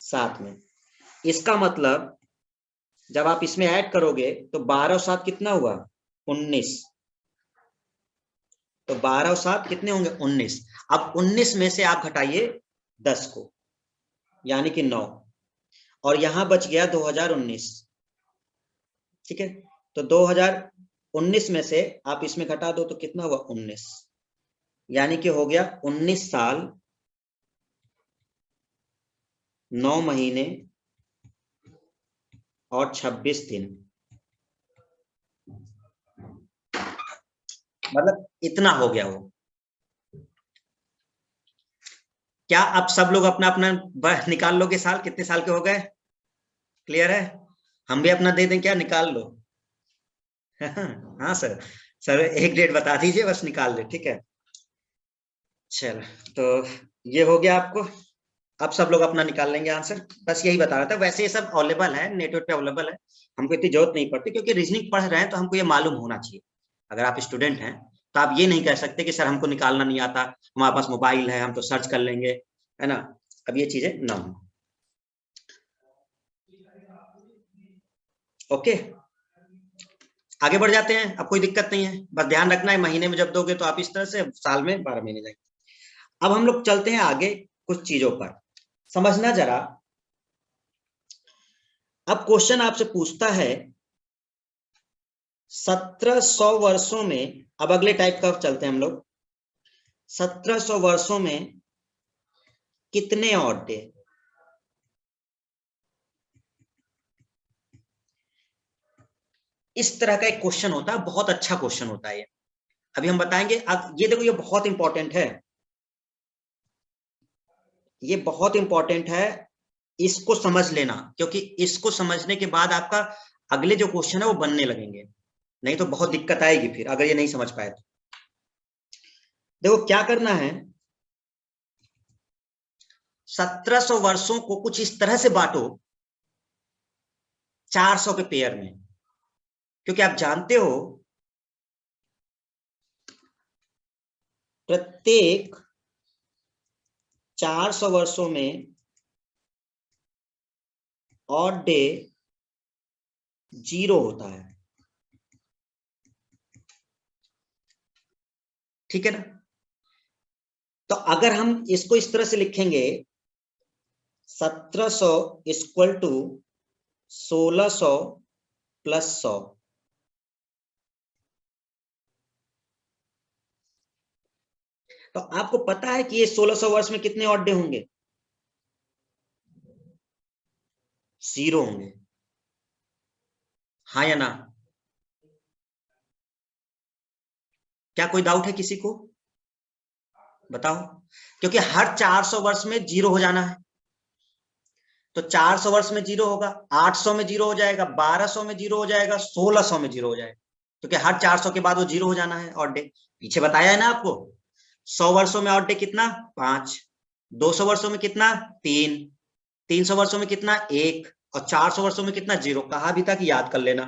Speaker 1: 7 में। इसका मतलब जब आप इसमें ऐड करोगे तो 12 और 7 कितना हुआ, 19। तो 12 और 7 कितने होंगे, 19। अब 19 में से आप घटाइए 10 को, यानी कि 9, और यहां बच गया 2019। ठीक है, तो 2019 में से आप इसमें घटा दो तो कितना हुआ, 19, यानी कि हो गया 19 साल 9 महीने और 26 दिन। मतलब इतना हो गया वो। क्या अब सब लोग अपना अपना निकाल लोगे? साल कितने साल के हो गए? क्लियर है? हम भी अपना दे दें क्या? निकाल लो। हाँ सर, सर एक डेट बता दीजिए, बस निकाल ले, ठीक है। चलो, तो ये हो गया आपको। अब सब लोग अपना निकाल लेंगे आंसर। बस यही बता रहा था, वैसे ये सब अवेलेबल है, नेटवर्क पे अवेलेबल है, हमको इतनी जरूरत नहीं पड़ती, क्योंकि रीजनिंग पढ़ रहे हैं तो हमको ये मालूम होना चाहिए। अगर आप स्टूडेंट हैं तो आप ये नहीं कह सकते कि सर हमको निकालना नहीं आता, हमारे पास मोबाइल है हम तो सर्च कर लेंगे, है ना। अब ये चीजें ना हो। ओके, आगे बढ़ जाते हैं। अब कोई दिक्कत नहीं है, बस ध्यान रखना है महीने में जब दोगे तो आप इस तरह से, साल में 12 महीने जाएंगे। अब हम लोग चलते हैं आगे कुछ चीजों पर, समझना जरा। अब क्वेश्चन आपसे पूछता है 1700 वर्षों में, अब अगले टाइप का चलते हैं हम लोग। 1700 वर्षों में कितने ऑड डे? इस तरह का एक क्वेश्चन होता है, बहुत अच्छा क्वेश्चन होता है ये। अभी हम बताएंगे। अब ये देखो, ये बहुत इंपॉर्टेंट है, ये बहुत इंपॉर्टेंट है, इसको समझ लेना, क्योंकि इसको समझने के बाद आपका अगले जो क्वेश्चन है वो बनने लगेंगे, नहीं तो बहुत दिक्कत आएगी फिर अगर ये नहीं समझ पाए तो। देखो क्या करना है, 1700 वर्षों को कुछ इस तरह से बांटो 400 के पेयर में, क्योंकि आप जानते हो प्रत्येक 400 वर्षों में ऑड डे 0 होता है, ठीक है ना। तो अगर हम इसको इस तरह से लिखेंगे 1700 इक्वल टू 1600 प्लस 100, तो आपको पता है कि ये 1600 वर्ष में कितने ऑड डे होंगे? 0 होंगे, हाँ या ना? क्या कोई डाउट है किसी को? बताओ। क्योंकि हर 400 वर्ष में 0 हो जाना है, तो 400 वर्ष में 0 होगा, 800 में 0 हो जाएगा, 1200 में 0 हो जाएगा, 1600 में 0 हो जाएगा, क्योंकि हर 400 के बाद वो 0 हो जाना है ऑड डे। पीछे बताया है ना आपको। 100 वर्षों में ऑड डे कितना? 5। 200 वर्षों में कितना? 3। 300 वर्षों में कितना? 1। और 400 वर्षों में कितना? 0। कहा भी था कि याद कर लेना,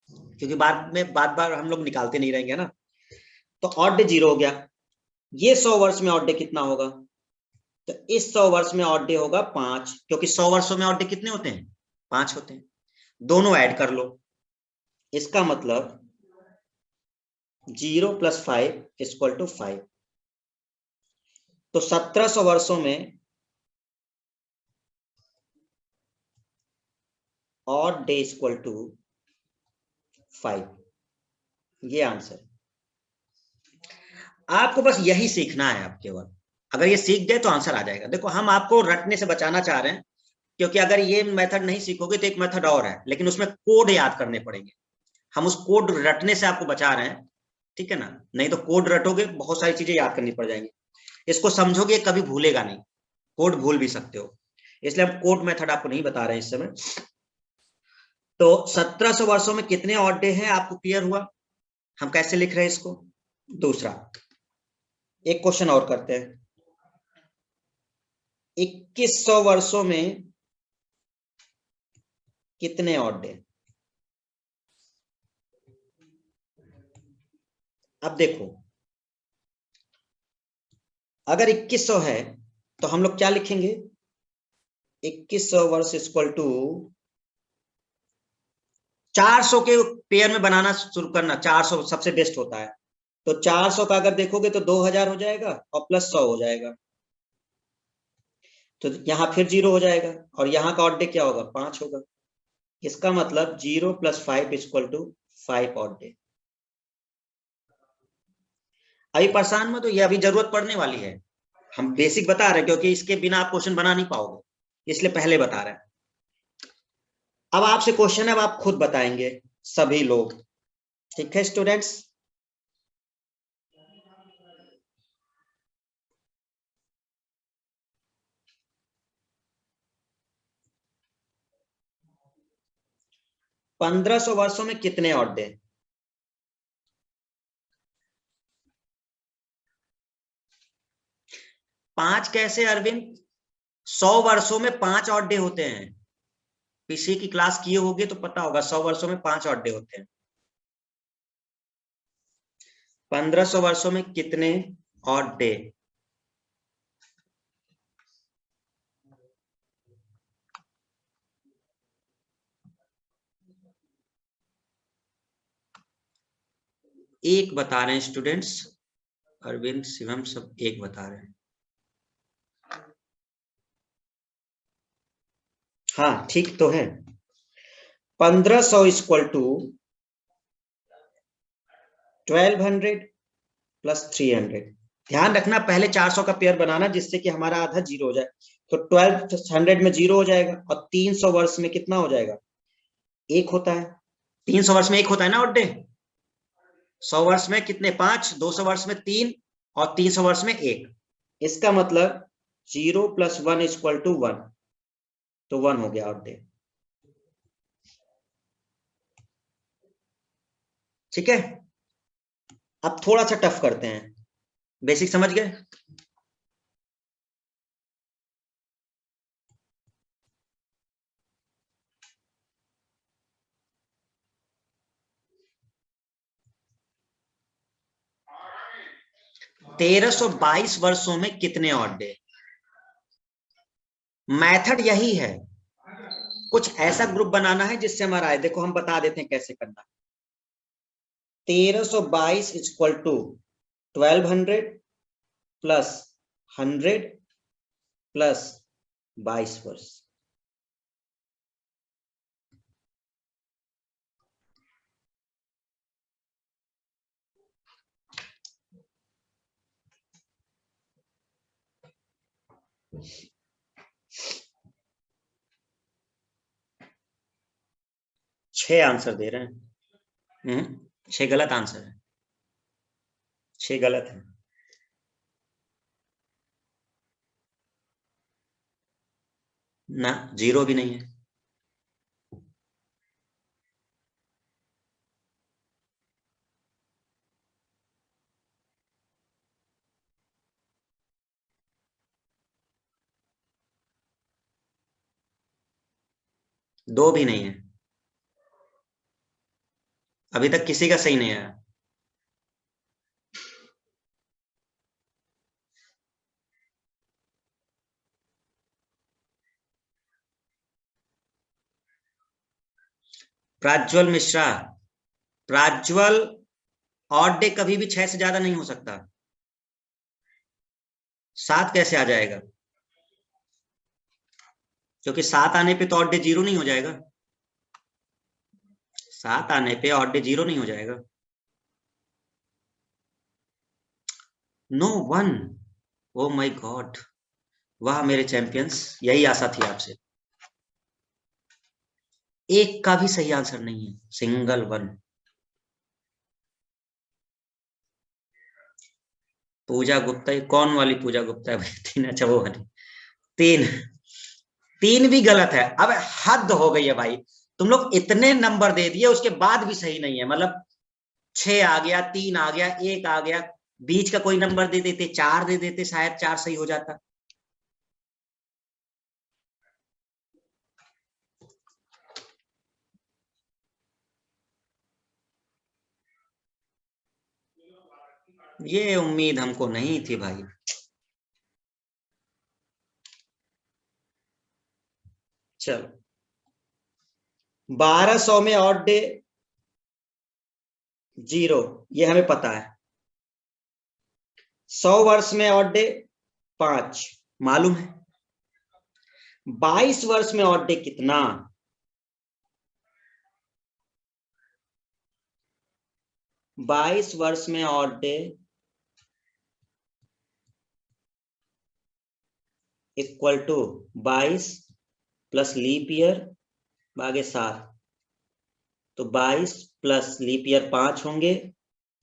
Speaker 1: क्योंकि बाद में बार बार हम लोग निकालते नहीं रहेंगे ना। तो ऑड डे 0 हो गया। ये 100 वर्ष में ऑड डे कितना होगा? तो इस 100 वर्ष में ऑड डे होगा 5, क्योंकि 100 वर्षों में ऑड डे कितने होते हैं? 5 होते हैं। दोनों ऐड कर लो, इसका मतलब 0 प्लस 5 इक्वल टू 5। तो 1700 वर्षों में ऑड डे इक्वल टू 5, ये आंसर। आपको बस यही सीखना है, आप केवल अगर ये सीख गए तो आंसर आ जाएगा। देखो हम आपको रटने से बचाना चाह रहे हैं, क्योंकि अगर ये मेथड नहीं सीखोगे तो एक मेथड और है, लेकिन उसमें कोड याद करने पड़ेंगे। हम उस कोड रटने से आपको बचा रहे हैं, ठीक है ना। नहीं तो कोड रटोगे बहुत सारी चीजें याद करनी पड़ जाएंगी, इसको समझोगे कभी भूलेगा नहीं, कोड भूल भी सकते हो, इसलिए हम कोड मेथड आपको नहीं बता रहे हैं इस समय। तो 1700 वर्षों में कितने ऑड डे हैं आपको क्लियर हुआ? हम कैसे लिख रहे हैं इसको? दूसरा एक क्वेश्चन और करते हैं। 2100 वर्षों में कितने ऑड डे? अब देखो, अगर 2100 है तो हम लोग क्या लिखेंगे? 2100 वर्ष इक्वल टू 400 के पेयर में बनाना शुरू करना, 400 सबसे बेस्ट होता है। तो 400 का अगर देखोगे तो 2000 हो जाएगा और प्लस 100 हो जाएगा, तो यहाँ फिर 0 हो जाएगा, और यहाँ का ऑड डे क्या होगा? 5 होगा। इसका मतलब 0 plus 5 equal to 5 odd day. अभी परेशान मत हो, ये अभी जरूरत पड़ने वाली है, हम बेसिक बता रहे हैं, क्योंकि इसके बिना आप क्वेश्चन बना नहीं पाओगे, इसलिए पहले बता रहे हैं। अब आपसे क्वेश्चन है, अब आप खुद बताएंगे सभी लोग, ठीक है स्टूडेंट्स। 1500 वर्षों में कितने ऑड डे? पांच कैसे अरविंद? 100 वर्षों में 5 ऑड डे होते हैं। पीछे की क्लास किए होगे तो पता होगा, 100 वर्षों में 5 ऑड डे होते हैं। 1500 वर्षों में कितने ऑड डे? एक बता रहे हैं स्टूडेंट्स, अरविंद शिवम सब एक बता रहे हैं। हाँ ठीक तो है। 1500 इक्वल टू 1200 प्लस 300। ध्यान रखना पहले 400 का पेयर बनाना जिससे कि हमारा आधा जीरो हो जाए। तो 1200 में जीरो हो जाएगा और 300 वर्ष में कितना हो जाएगा? एक होता है। 300 वर्ष में एक होता है ना ऑड डे। 100 वर्ष में कितने? 5। 200 वर्ष में 3 और 300 वर्ष में 1। इसका मतलब 0 + 1 = 1। तो 1 हो गया ऑड डे। ठीक है, अब थोड़ा सा टफ करते हैं। बेसिक समझ गए? तेरह सौ 22 वर्षों में कितने ऑड डे? मेथड यही है, कुछ ऐसा ग्रुप बनाना है जिससे हमारा आए। देखो हम बता देते हैं कैसे करना। 1322 = 1200 प्लस 100 प्लस 22 वर्ष। छह आंसर दे रहे हैं। 6 गलत आंसर है। 6 गलत है। ना, 0 भी नहीं है। दो भी नहीं है। अभी तक किसी का सही नहीं आया। प्राज्वल मिश्रा, प्राज्वल, ऑड डे कभी भी 6 से ज्यादा नहीं हो सकता। 7 कैसे आ जाएगा? क्योंकि 7 आने पे तो ऑड डे 0 नहीं हो जाएगा। 7 आने पे ऑड डे 0 नहीं हो जाएगा। नो 1। ओ माय गॉड, वाह मेरे चैंपियंस, यही आशा थी आपसे। एक का भी सही आंसर नहीं है, सिंगल 1। पूजा गुप्ता, ये कौन वाली पूजा गुप्ता है भाई? 3, अच्छा वो वाली। 3। 3 भी गलत है। अब हद हो गई है भाई, तुम लोग इतने नंबर दे दिए उसके बाद भी सही नहीं है। मतलब 6 आ गया, 3 आ गया, 1 आ गया, बीच का कोई नंबर दे देते, 4 दे देते, शायद 4 सही हो जाता। ये उम्मीद हमको नहीं थी भाई। चलो, 1200 में ऑड डे 0, ये हमें पता है। 100 वर्ष में ऑड डे 5 मालूम है। 22 वर्ष में ऑड डे कितना? 22 वर्ष में odd day equal to 22 plus leap year भागे 7। तो 22 प्लस लीप ईयर 5 होंगे,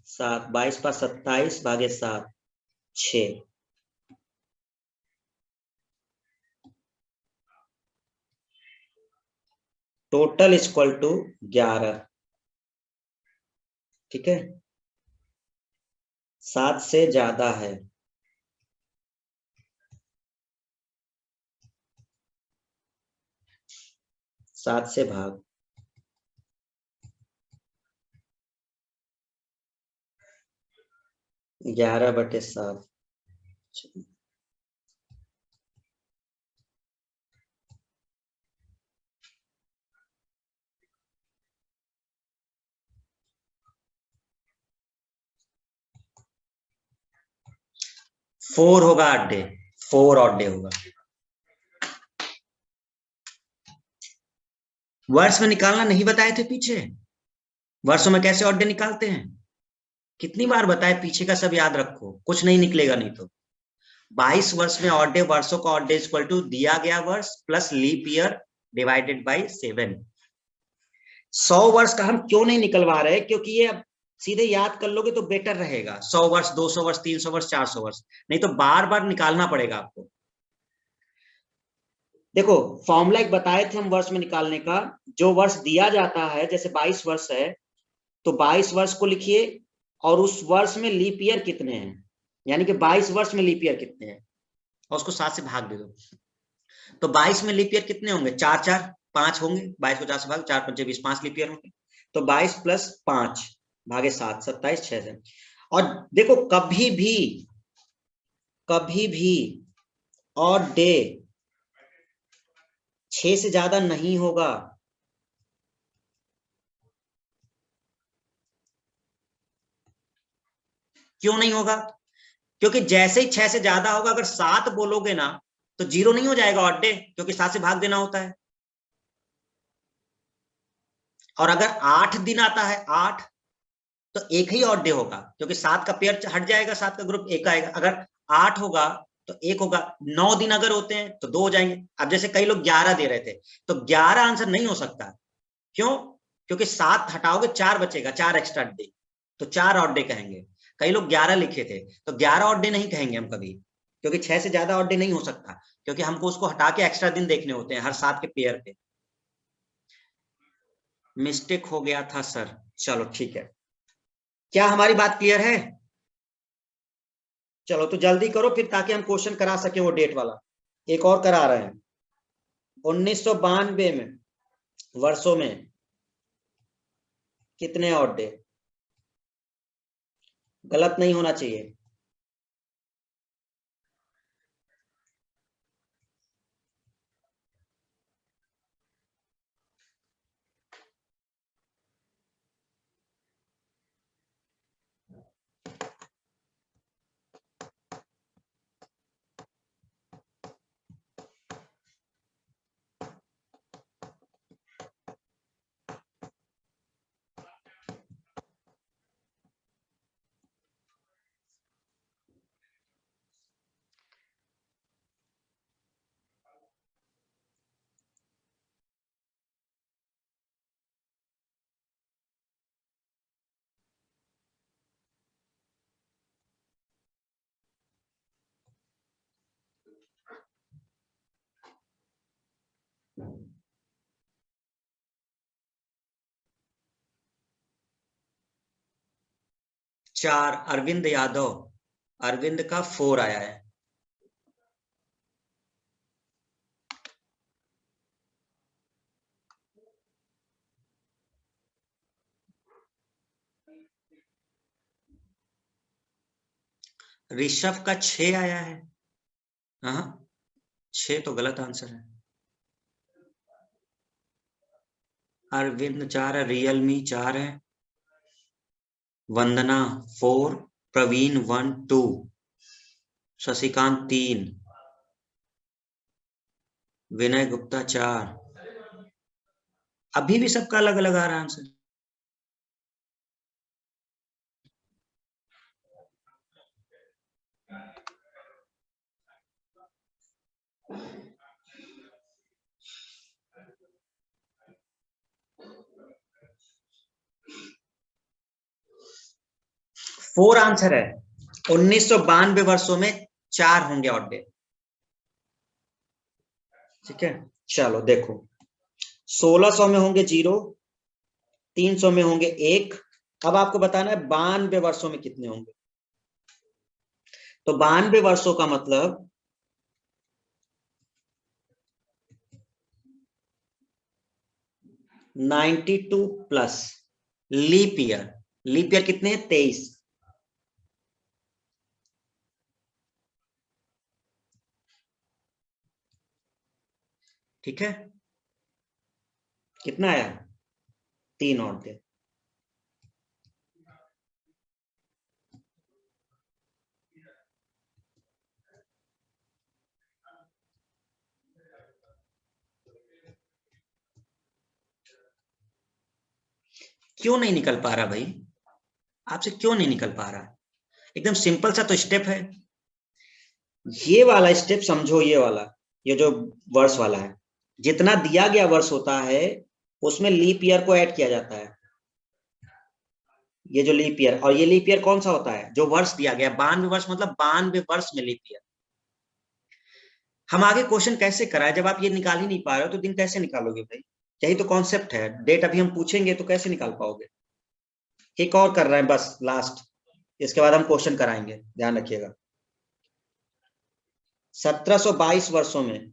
Speaker 1: 7, 22 पास 27 भागे 7, 6। टोटल इक्वल टू 11, ठीक है, 7 से ज्यादा है, सात से भाग 11/7। 4 होगा ऑड डे, 4 ऑड डे होगा। वर्ष में निकालना नहीं बताए थे पीछे? वर्षों में कैसे ऑड डे निकालते हैं? कितनी बार बताए, पीछे का सब याद रखो, कुछ नहीं निकलेगा नहीं तो। 22 वर्ष में ऑड डे, वर्षों का ऑड डे इक्वल टू दिया गया वर्ष plus leap year divided by 7। 100 वर्ष का हम क्यों नहीं निकलवा रहे? क्योंकि ये अब सीधे याद कर लोगे तो बेटर रहेगा। 100 वर्ष, 200 वर्ष, 300 वर्ष, 400 वर्ष, नहीं तो बार बार निकालना पड़ेगा आपको। देखो फॉर्मूला एक बताए थे हम वर्ष में निकालने का, जो वर्ष दिया जाता है, जैसे 22 वर्ष है तो 22 वर्ष को लिखिए और उस वर्ष में लीप ईयर कितने हैं, यानी कि 22 वर्ष में लीप ईयर कितने हैं, और उसको 7 से भाग दे दो। तो 22 में लीप ईयर कितने होंगे? 4 4 5 होंगे, 22 को 4 से भाग, 4 5 20, 5 लीप ईयर होंगे। तो 22 प्लस 5 भागे 7, 27, 6 से। और देखो कभी भी और डे 6 से ज्यादा नहीं होगा। क्यों नहीं होगा? क्योंकि जैसे ही 6 से ज्यादा होगा, अगर 7 बोलोगे ना तो 0 नहीं हो जाएगा ऑड डे, क्योंकि 7 से भाग देना होता है। और अगर 8 दिन आता है, 8, तो एक ही ऑड डे होगा, क्योंकि 7 का पेयर हट जाएगा, 7 का ग्रुप एक आएगा। अगर 8 होगा तो एक होगा। 9 दिन अगर होते हैं तो 2 हो जाएंगे। अब जैसे कई लोग 11 दे रहे थे, तो 11 आंसर नहीं हो सकता। क्यों? क्योंकि 7 हटाओगे 4 बचेगा, 4 एक्स्ट्रा डे, तो 4 ऑड डे कहेंगे। कई लोग 11 लिखे थे, तो 11 ऑड डे नहीं कहेंगे हम कभी, क्योंकि 6 से ज्यादा ऑड डे नहीं हो सकता, क्योंकि हमको उसको हटा के एक्स्ट्रा दिन देखने होते हैं हर 7 के पेयर पे। मिस्टेक हो गया था सर। चलो ठीक है, क्या हमारी बात क्लियर है? चलो तो जल्दी करो फिर, ताकि हम क्वेश्चन करा सके वो डेट वाला। एक और करा रहे हैं। 1992 में वर्षों में कितने ऑड डे? गलत नहीं होना चाहिए। चार अरविंद यादव, अरविंद का 4 आया है। ऋषभ का 6 आया है। हाँ 6 तो गलत आंसर है। अरविंद 4 है, रियलमी 4 है, वंदना 4, प्रवीण 1 2, शशिकांत 3, विनय गुप्ता 4। अभी भी सबका अलग अलग आ रहा है आंसर। फोर आंसर है। 1992 वर्षों में 4 होंगे ऑड डे। ठीक है, चलो देखो, 1600 में होंगे 0, 300 में होंगे 1। अब आपको बताना है 92 वर्षों में कितने होंगे। तो 92 वर्षों का मतलब 92 plus leap year. Leap year कितने हैं? 23। ठीक है, कितना आया? 3 और थे। क्यों नहीं निकल पा रहा भाई? आपसे क्यों नहीं निकल पा रहा? एकदम सिंपल सा तो स्टेप है। ये वाला स्टेप समझो, ये वाला, ये जो वर्ष वाला है, जितना दिया गया वर्ष होता है उसमें लीप ईयर को ऐड किया जाता है। ये जो लीप ईयर, और ये लीप ईयर कौन सा होता है? जो वर्ष दिया गया 92 वर्ष, मतलब 92 वर्ष में लीप ईयर। हम आगे क्वेश्चन कैसे कराए जब आप ये निकाल ही नहीं पा रहे हो? तो दिन कैसे निकालोगे भाई? यही तो कॉन्सेप्ट है। डेट अभी हम पूछेंगे तो कैसे निकाल पाओगे? एक और कर रहे हैं बस, लास्ट, इसके बाद हम क्वेश्चन कराएंगे, ध्यान रखिएगा। 1722 वर्षों में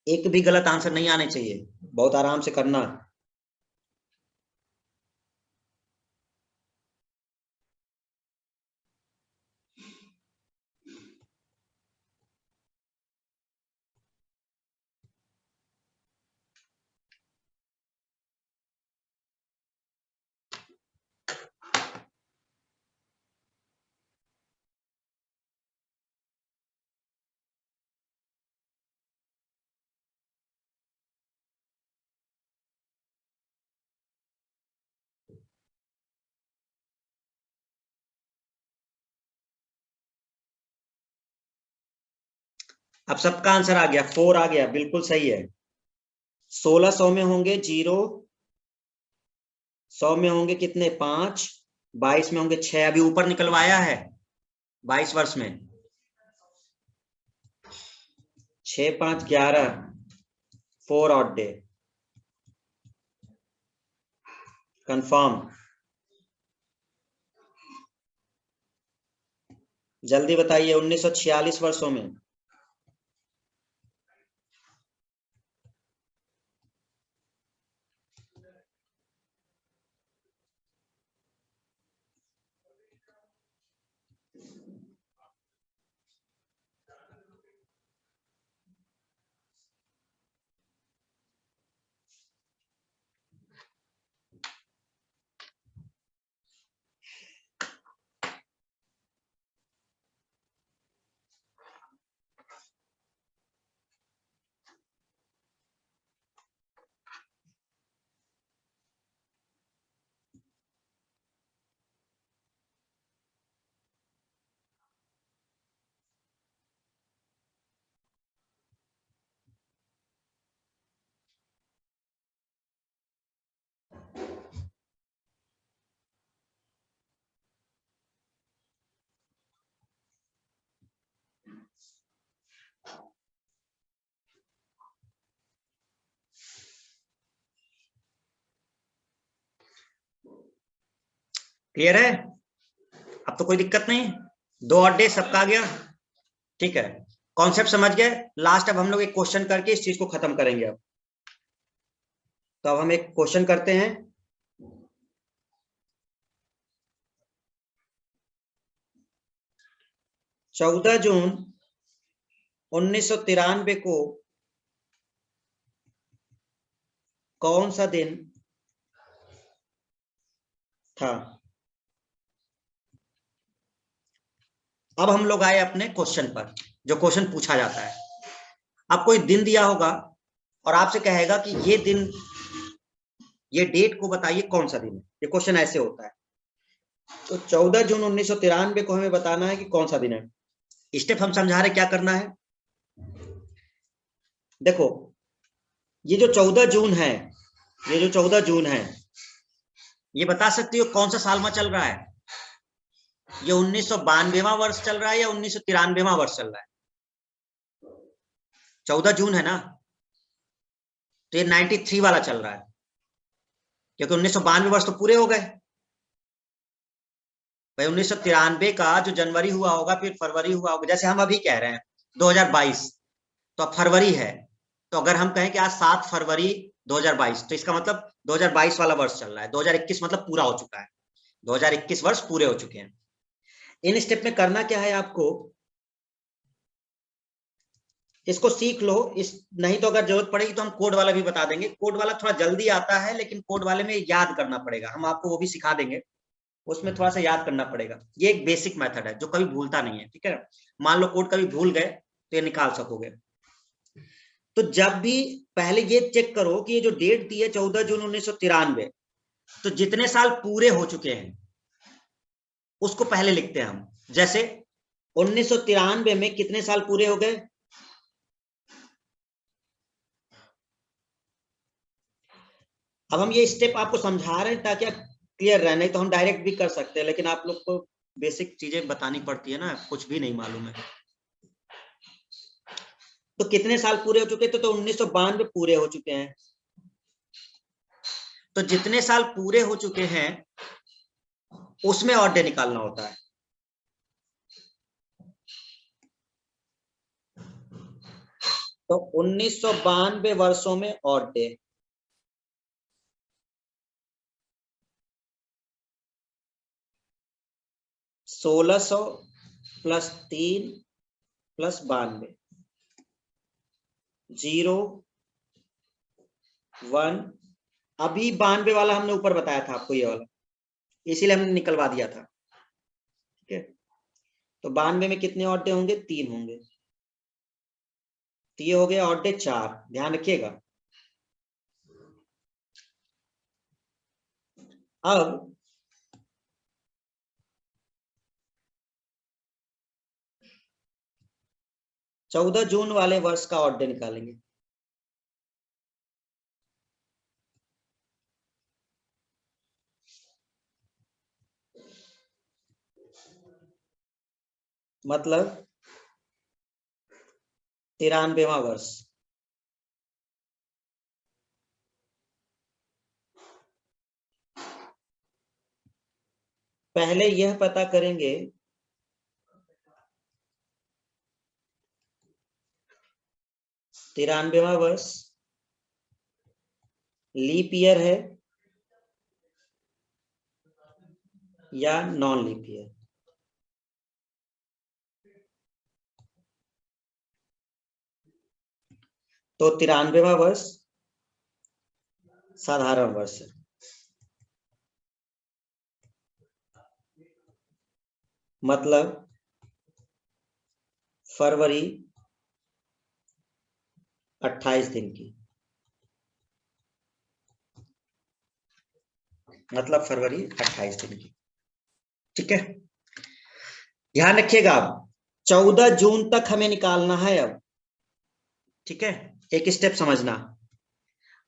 Speaker 1: एक भी गलत आंसर नहीं आने चाहिए, बहुत आराम से करना। अब सबका आंसर आ गया, 4 आ गया, बिल्कुल सही है। 1600 में होंगे 0, 100 में होंगे कितने? 5, 22 में होंगे 6। अभी ऊपर निकलवाया है 22 वर्ष में। 6, 5, 11, 4 ऑड डे, कंफर्म। जल्दी बताइए, 1946 वर्षों में। क्लियर है? अब तो कोई दिक्कत नहीं, 2 ऑड डे सबका आ गया। ठीक है, कॉन्सेप्ट समझ गए। लास्ट अब हम लोग एक क्वेश्चन करके इस चीज को खत्म करेंगे। अब तो अब हम एक क्वेश्चन करते हैं। चौदह जून 1993 को कौन सा दिन था? अब हम लोग आए अपने क्वेश्चन पर, जो क्वेश्चन पूछा जाता है। अब कोई दिन दिया होगा और आपसे कहेगा कि ये दिन, ये डेट को बताइए कौन सा दिन है। ये क्वेश्चन ऐसे होता है। तो 14 जून 1993 को हमें बताना है कि कौन सा दिन है। स्टेप हम समझा रहे, क्या करना है। देखो, ये जो 14 जून है, ये जो 14 जून है, ये बता सकती हो कौन सा साल में चल रहा है? ये 1992वां वर्ष चल रहा है या 1993वां वर्ष चल रहा है? 14 जून है ना, तो ये 93 वाला चल रहा है, क्योंकि 1992 वर्ष तो पूरे हो गए भाई। 1993 का जो जनवरी हुआ होगा, फिर फरवरी हुआ होगा, जैसे हम अभी कह रहे हैं 2022, तो अब फरवरी है, तो अगर हम कहें कि आज 7 फरवरी 2022, तो इसका मतलब 2022 वाला वर्ष चल रहा है। 2021 मतलब पूरा हो चुका है, 2021 वर्ष पूरे हो चुके हैं। इन स्टेप में करना क्या है आपको, इसको सीख लो। इस नहीं तो अगर जरूरत पड़ेगी तो हम कोड वाला भी बता देंगे। कोड वाला थोड़ा जल्दी आता है, लेकिन कोड वाले में याद करना पड़ेगा, हम आपको वो भी सिखा देंगे। उसमें थोड़ा सा याद करना पड़ेगा। ये एक बेसिक मेथड है जो कभी भूलता नहीं है, ठीक है। मान लो कोड कभी भूल गए तो ये निकाल सकोगे। तो जब भी पहले ये चेक करो कि ये जो डेट दी है 14 जून 1993, तो जितने साल पूरे हो चुके हैं उसको पहले लिखते हैं हम। जैसे 1993 में कितने साल पूरे हो गए, अब हम ये स्टेप आपको समझा रहे हैं ताकि आप क्लियर रहे, नहीं तो हम डायरेक्ट भी कर सकते हैं, लेकिन आप लोग को बेसिक चीजें बतानी पड़ती है ना, कुछ भी नहीं मालूम है। तो कितने साल पूरे हो चुके थे, तो 1992 पूरे हो चुके हैं। तो जितने साल पूरे हो चुके हैं उसमें ऑड डे निकालना होता है। तो 1992 वर्षों में ऑड डे 1600 प्लस 3 प्लस 92, 0 1। अभी 92 वाला हमने ऊपर बताया था आपको, ये वाला, इसीलिए हमने निकलवा दिया था, ठीक है। तो 92 में कितने ऑड डे होंगे, 3 होंगे, तो ये हो गया ऑड डे 4, ध्यान रखिएगा। अब 14 जून वाले वर्ष का ऑड डे निकालेंगे। मतलब 93वां वर्ष। पहले यह पता करेंगे 93वां वर्ष लीप ईयर है या नॉन लीप ईयर। तो 93वां वर्ष साधारण वर्ष है, मतलब फरवरी 28 दिन की, मतलब फरवरी 28 दिन की, ठीक है। ध्यान रखिएगा, अब 14 जून तक हमें निकालना है अब, ठीक है। एक स्टेप समझना,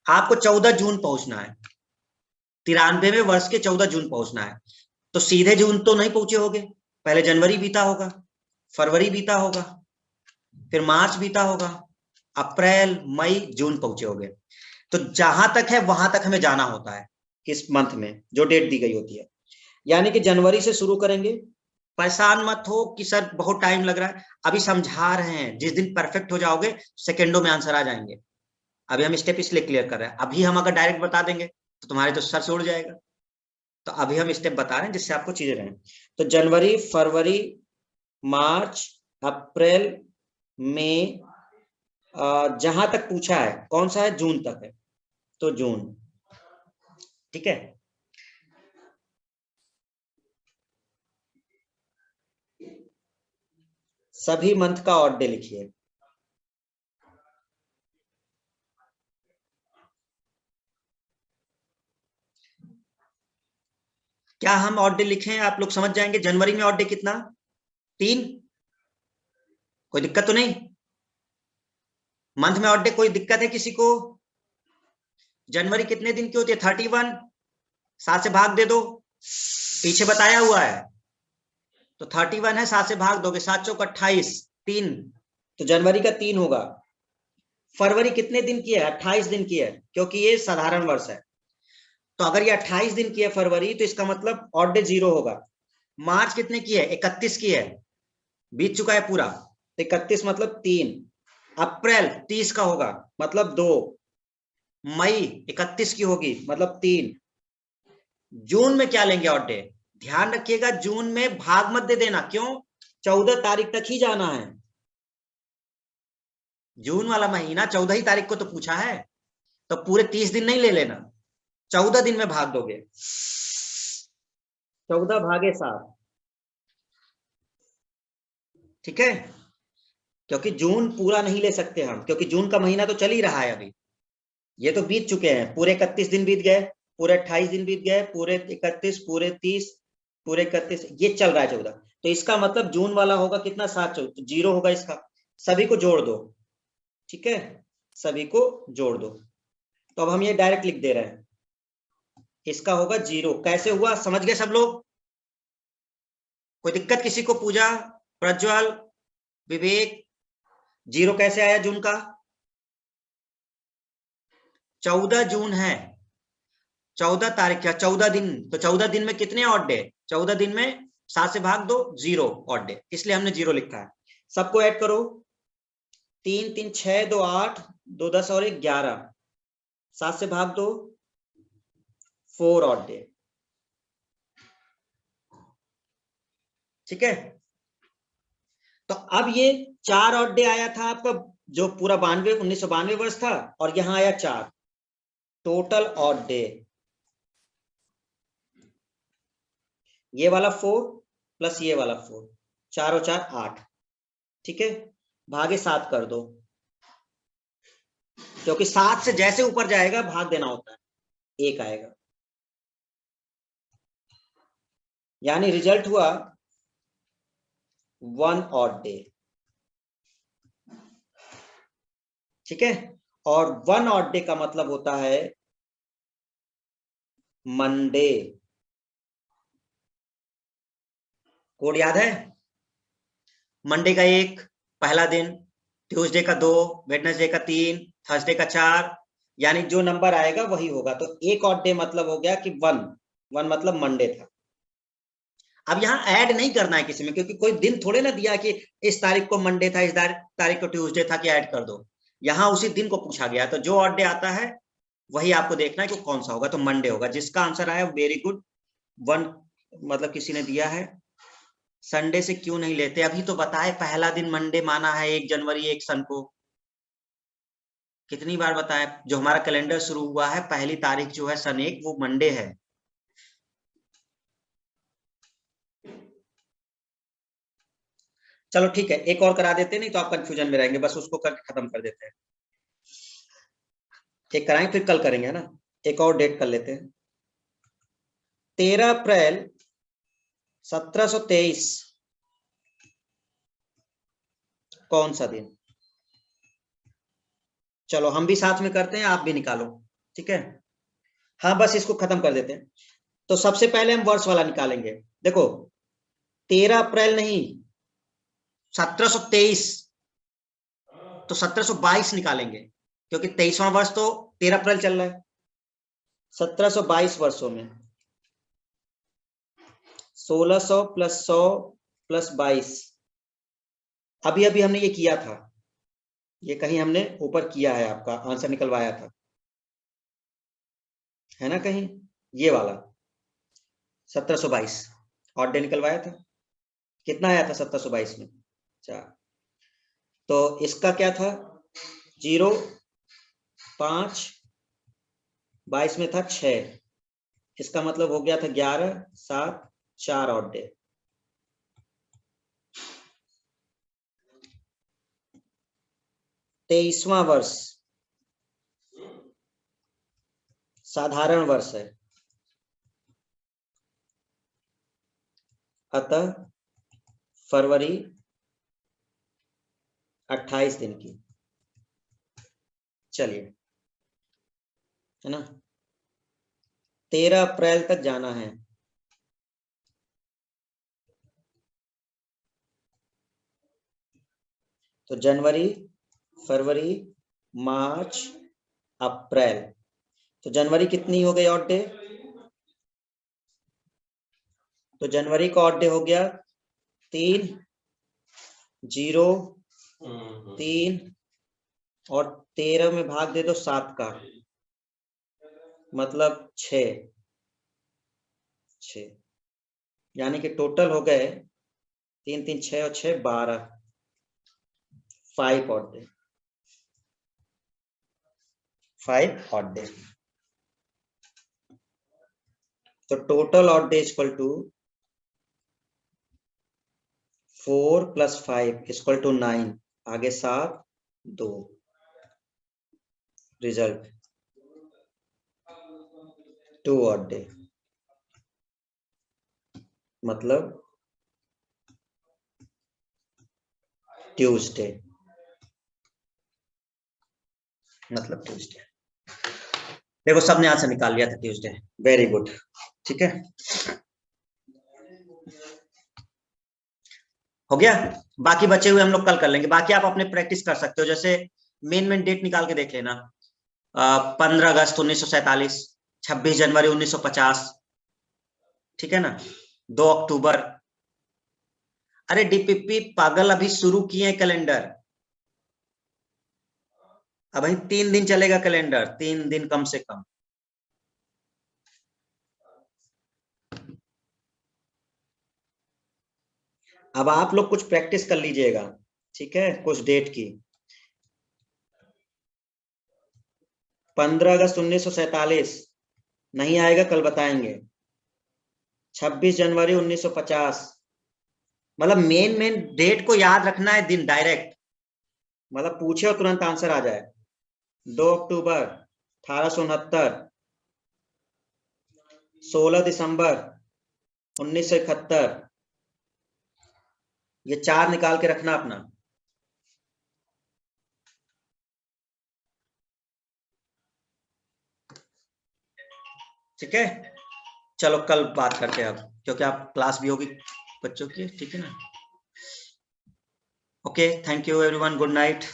Speaker 1: आपको 14 जून पहुंचना है, 93वें वर्ष के 14 जून पहुंचना है। तो सीधे जून तो नहीं पहुंचे होगे, पहले जनवरी बीता होगा, फरवरी बीता होगा, फिर मार्च बीता होगा, अप्रैल मई जून पहुंचे होगे। तो जहां तक है वहां तक हमें जाना होता है इस मंथ में जो डेट दी गई होती है। यानी कि जनवरी से शुरू करेंगे। परेशान मत हो कि सर बहुत टाइम लग रहा है, अभी समझा रहे हैं, जिस दिन परफेक्ट हो जाओगे सेकेंडों में आंसर आ जाएंगे। अभी हम स्टेप इसलिए क्लियर कर रहे हैं, अभी हम अगर डायरेक्ट बता देंगे तो तुम्हारे तो सर से उड़ जाएगा। तो अभी हम स्टेप बता रहे हैं जिससे आपको चीजें रहें। तो जनवरी, फरवरी, मार्च, अप्रैल, मई, जहां तक पूछा है कौन सा है, जून तक है, तो जून, ठीक है। सभी मंथ का ऑड डे लिखिए। क्या हम ऑड डे लिखें, आप लोग समझ जाएंगे। जनवरी में ऑड डे कितना, 3, कोई दिक्कत तो नहीं। मंथ में ऑड डे कोई दिक्कत है किसी को? जनवरी कितने दिन की होती है, 31, 7 से भाग दे दो, पीछे बताया हुआ है। तो 31 है, 7 से भाग दोगे, 7 चौक 28, 3, तो जनवरी का 3 होगा। फरवरी कितने दिन की है? 28 दिन की है, क्योंकि ये साधारण वर्ष है। तो अगर ये 28 दिन की है फरवरी, तो इसका मतलब ऑड डे 0 होगा। मार्च कितने की है? 31 की है, बीत चुका है पूरा, तो 31 मतलब 3। अप्रैल 30 का होगा, मतलब 2। मई 31 की होगी, मतलब 3। जून में क्या लेंगे ऑड डे? ध्यान रखिएगा, जून में भाग मत दे देना। क्यों? 14 तारीख तक ही जाना है। जून वाला महीना 14 ही तारीख को तो पूछा है, तो पूरे 30 दिन नहीं ले लेना, 14 दिन में भाग दोगे। 14 भागे 7, ठीक है। क्योंकि जून पूरा नहीं ले सकते हम, क्योंकि जून का महीना तो चल ही रहा है अभी। ये तो बीत चुके हैं, पूरे 31 दिन बीत गए, पूरे 28 दिन बीत गए, पूरे 31, पूरे 30, पूरे 31, ये चल रहा है 14। तो इसका मतलब जून वाला होगा कितना? 7 14, तो 0 होगा इसका। सभी को जोड़ दो, ठीक है, सभी को जोड़ दो। तो अब हम ये डायरेक्ट लिख दे रहे हैं, इसका होगा 0। कैसे हुआ समझ गए सब लोग? कोई दिक्कत किसी को? पूजा, प्रज्वल, विवेक, 0 कैसे आया जून का? 14 जून है, 14 तारीख का 14 दिन, तो 14 दिन में कितने ऑड डे? 14 दिन में 7 से भाग दो, 0 ऑड डे, इसलिए हमने 0 लिखा है। सबको ऐड करो, 3 3 6 2 8 2 10 और 1 11, 7 से भाग दो, 4 ऑड डे, ठीक है। तो अब ये 4 ऑड डे आया था आपका, जो पूरा 1992 वर्ष था, और यहां आया 4, टोटल ऑड डे ये वाला 4 प्लस ये वाला 4, 4 और 4 8, ठीक है। भागे 7 कर दो, क्योंकि 7 से जैसे ऊपर जाएगा भाग देना होता है, 1 आएगा। यानी रिजल्ट हुआ 1 ऑड डे, ठीक है। और 1 ऑड डे का मतलब होता है मंडे। कोड याद है? मंडे का 1 पहला दिन, ट्यूसडे का 2, वेडनेसडे का 3, थर्सडे का 4, यानी जो नंबर आएगा वही होगा। तो 1 ऑड डे मतलब हो गया कि 1, 1 मतलब मंडे था। अब यहाँ ऐड नहीं करना है किसी में, क्योंकि कोई दिन थोड़े ना दिया कि इस तारीख को मंडे था, इस तारीख को ट्यूसडे था, कि ऐड कर दो। यहाँ उसी दिन को पूछा गया, तो जो ऑड डे आता है वही आपको देखना है कि कौन सा होगा, तो मंडे होगा। जिसका आंसर आया वेरी गुड, 1 मतलब किसी ने दिया है। संडे से क्यों नहीं लेते? अभी तो बताए पहला दिन मंडे माना है, 1 जनवरी 1 सन को। कितनी बार बताए, जो हमारा कैलेंडर शुरू हुआ है, पहली तारीख जो है सन 1, वो मंडे है। चलो ठीक है, एक और करा देते, नहीं तो आप कंफ्यूजन में रहेंगे, बस उसको करके खत्म कर देते हैं। एक कराएं फिर कल करेंगे, है ना। एक और डेट कर लेते हैं, 13 अप्रैल 1723 कौन सा दिन? चलो हम भी साथ में करते हैं, आप भी निकालो, ठीक है। हाँ बस इसको खत्म कर देते हैं। तो सबसे पहले हम वर्ष वाला निकालेंगे। देखो 13 अप्रैल नहीं, 1723, तो 1722 निकालेंगे, क्योंकि 23वां वर्ष तो 13 अप्रैल चल रहा है। 1722 वर्षों में 1600 प्लस 100 प्लस 22, अभी अभी हमने ये किया था, ये कहीं हमने ऊपर किया है, आपका आंसर निकलवाया था, है ना कहीं, ये वाला 1722 ऑड डे निकलवाया था। कितना आया था 1722 में? 4। तो इसका क्या था? 0 5, 22 में था 6, इसका मतलब हो गया था 11 7 4 ऑड डे। तेईसवां वर्ष साधारण वर्ष है, अतः फरवरी 28 दिन की। चलिए, है ना, 13 अप्रैल तक जाना है। तो जनवरी, फरवरी, मार्च, अप्रैल। तो जनवरी कितनी हो गई ऑड डे? तो जनवरी का ऑड डे हो गया 3, 0, 3 और 13 में भाग दे दो 7 का, मतलब 6, यानी कि टोटल हो गए 3, 3, 6 और 6 12, 5 ऑड डे, 5 ऑड डे। तो total odd day equal to 4 + 5 equal to 9, आगे 7, 2। रिजल्ट 2 ऑड डे, मतलब ट्यूसडे, मतलब ट्यूसडे। देखो सबने आंसर निकाल लिया था ट्यूसडे, वेरी गुड। ठीक है, हो गया। बाकी बचे हुए हम लोग कल कर लेंगे। बाकी आप अपने प्रैक्टिस कर सकते हो, जैसे मेन डेट निकाल के देख लेना। 15 अगस्त 1947, 26 जनवरी 1950, ठीक है ना, 2 अक्टूबर। अरे डीपीपी पागल, अभी शुरू किए कैलेंडर, अभी 3 दिन चलेगा कैलेंडर, 3 दिन कम से कम। अब आप लोग कुछ प्रैक्टिस कर लीजिएगा, ठीक है, कुछ डेट की। 15 अगस्त 1947 नहीं आएगा, कल बताएंगे। 26 जनवरी 1950, मतलब मेन डेट को याद रखना है, दिन डायरेक्ट, मतलब पूछे और तुरंत आंसर आ जाए। 2 अक्टूबर 1869, 16 दिसंबर 1971, ये 4 निकाल के रखना अपना। ठीक है, चलो कल बात करते हैं अब, क्योंकि आप क्लास भी होगी बच्चों की, ठीक है ना। Okay, thank you everyone, good night.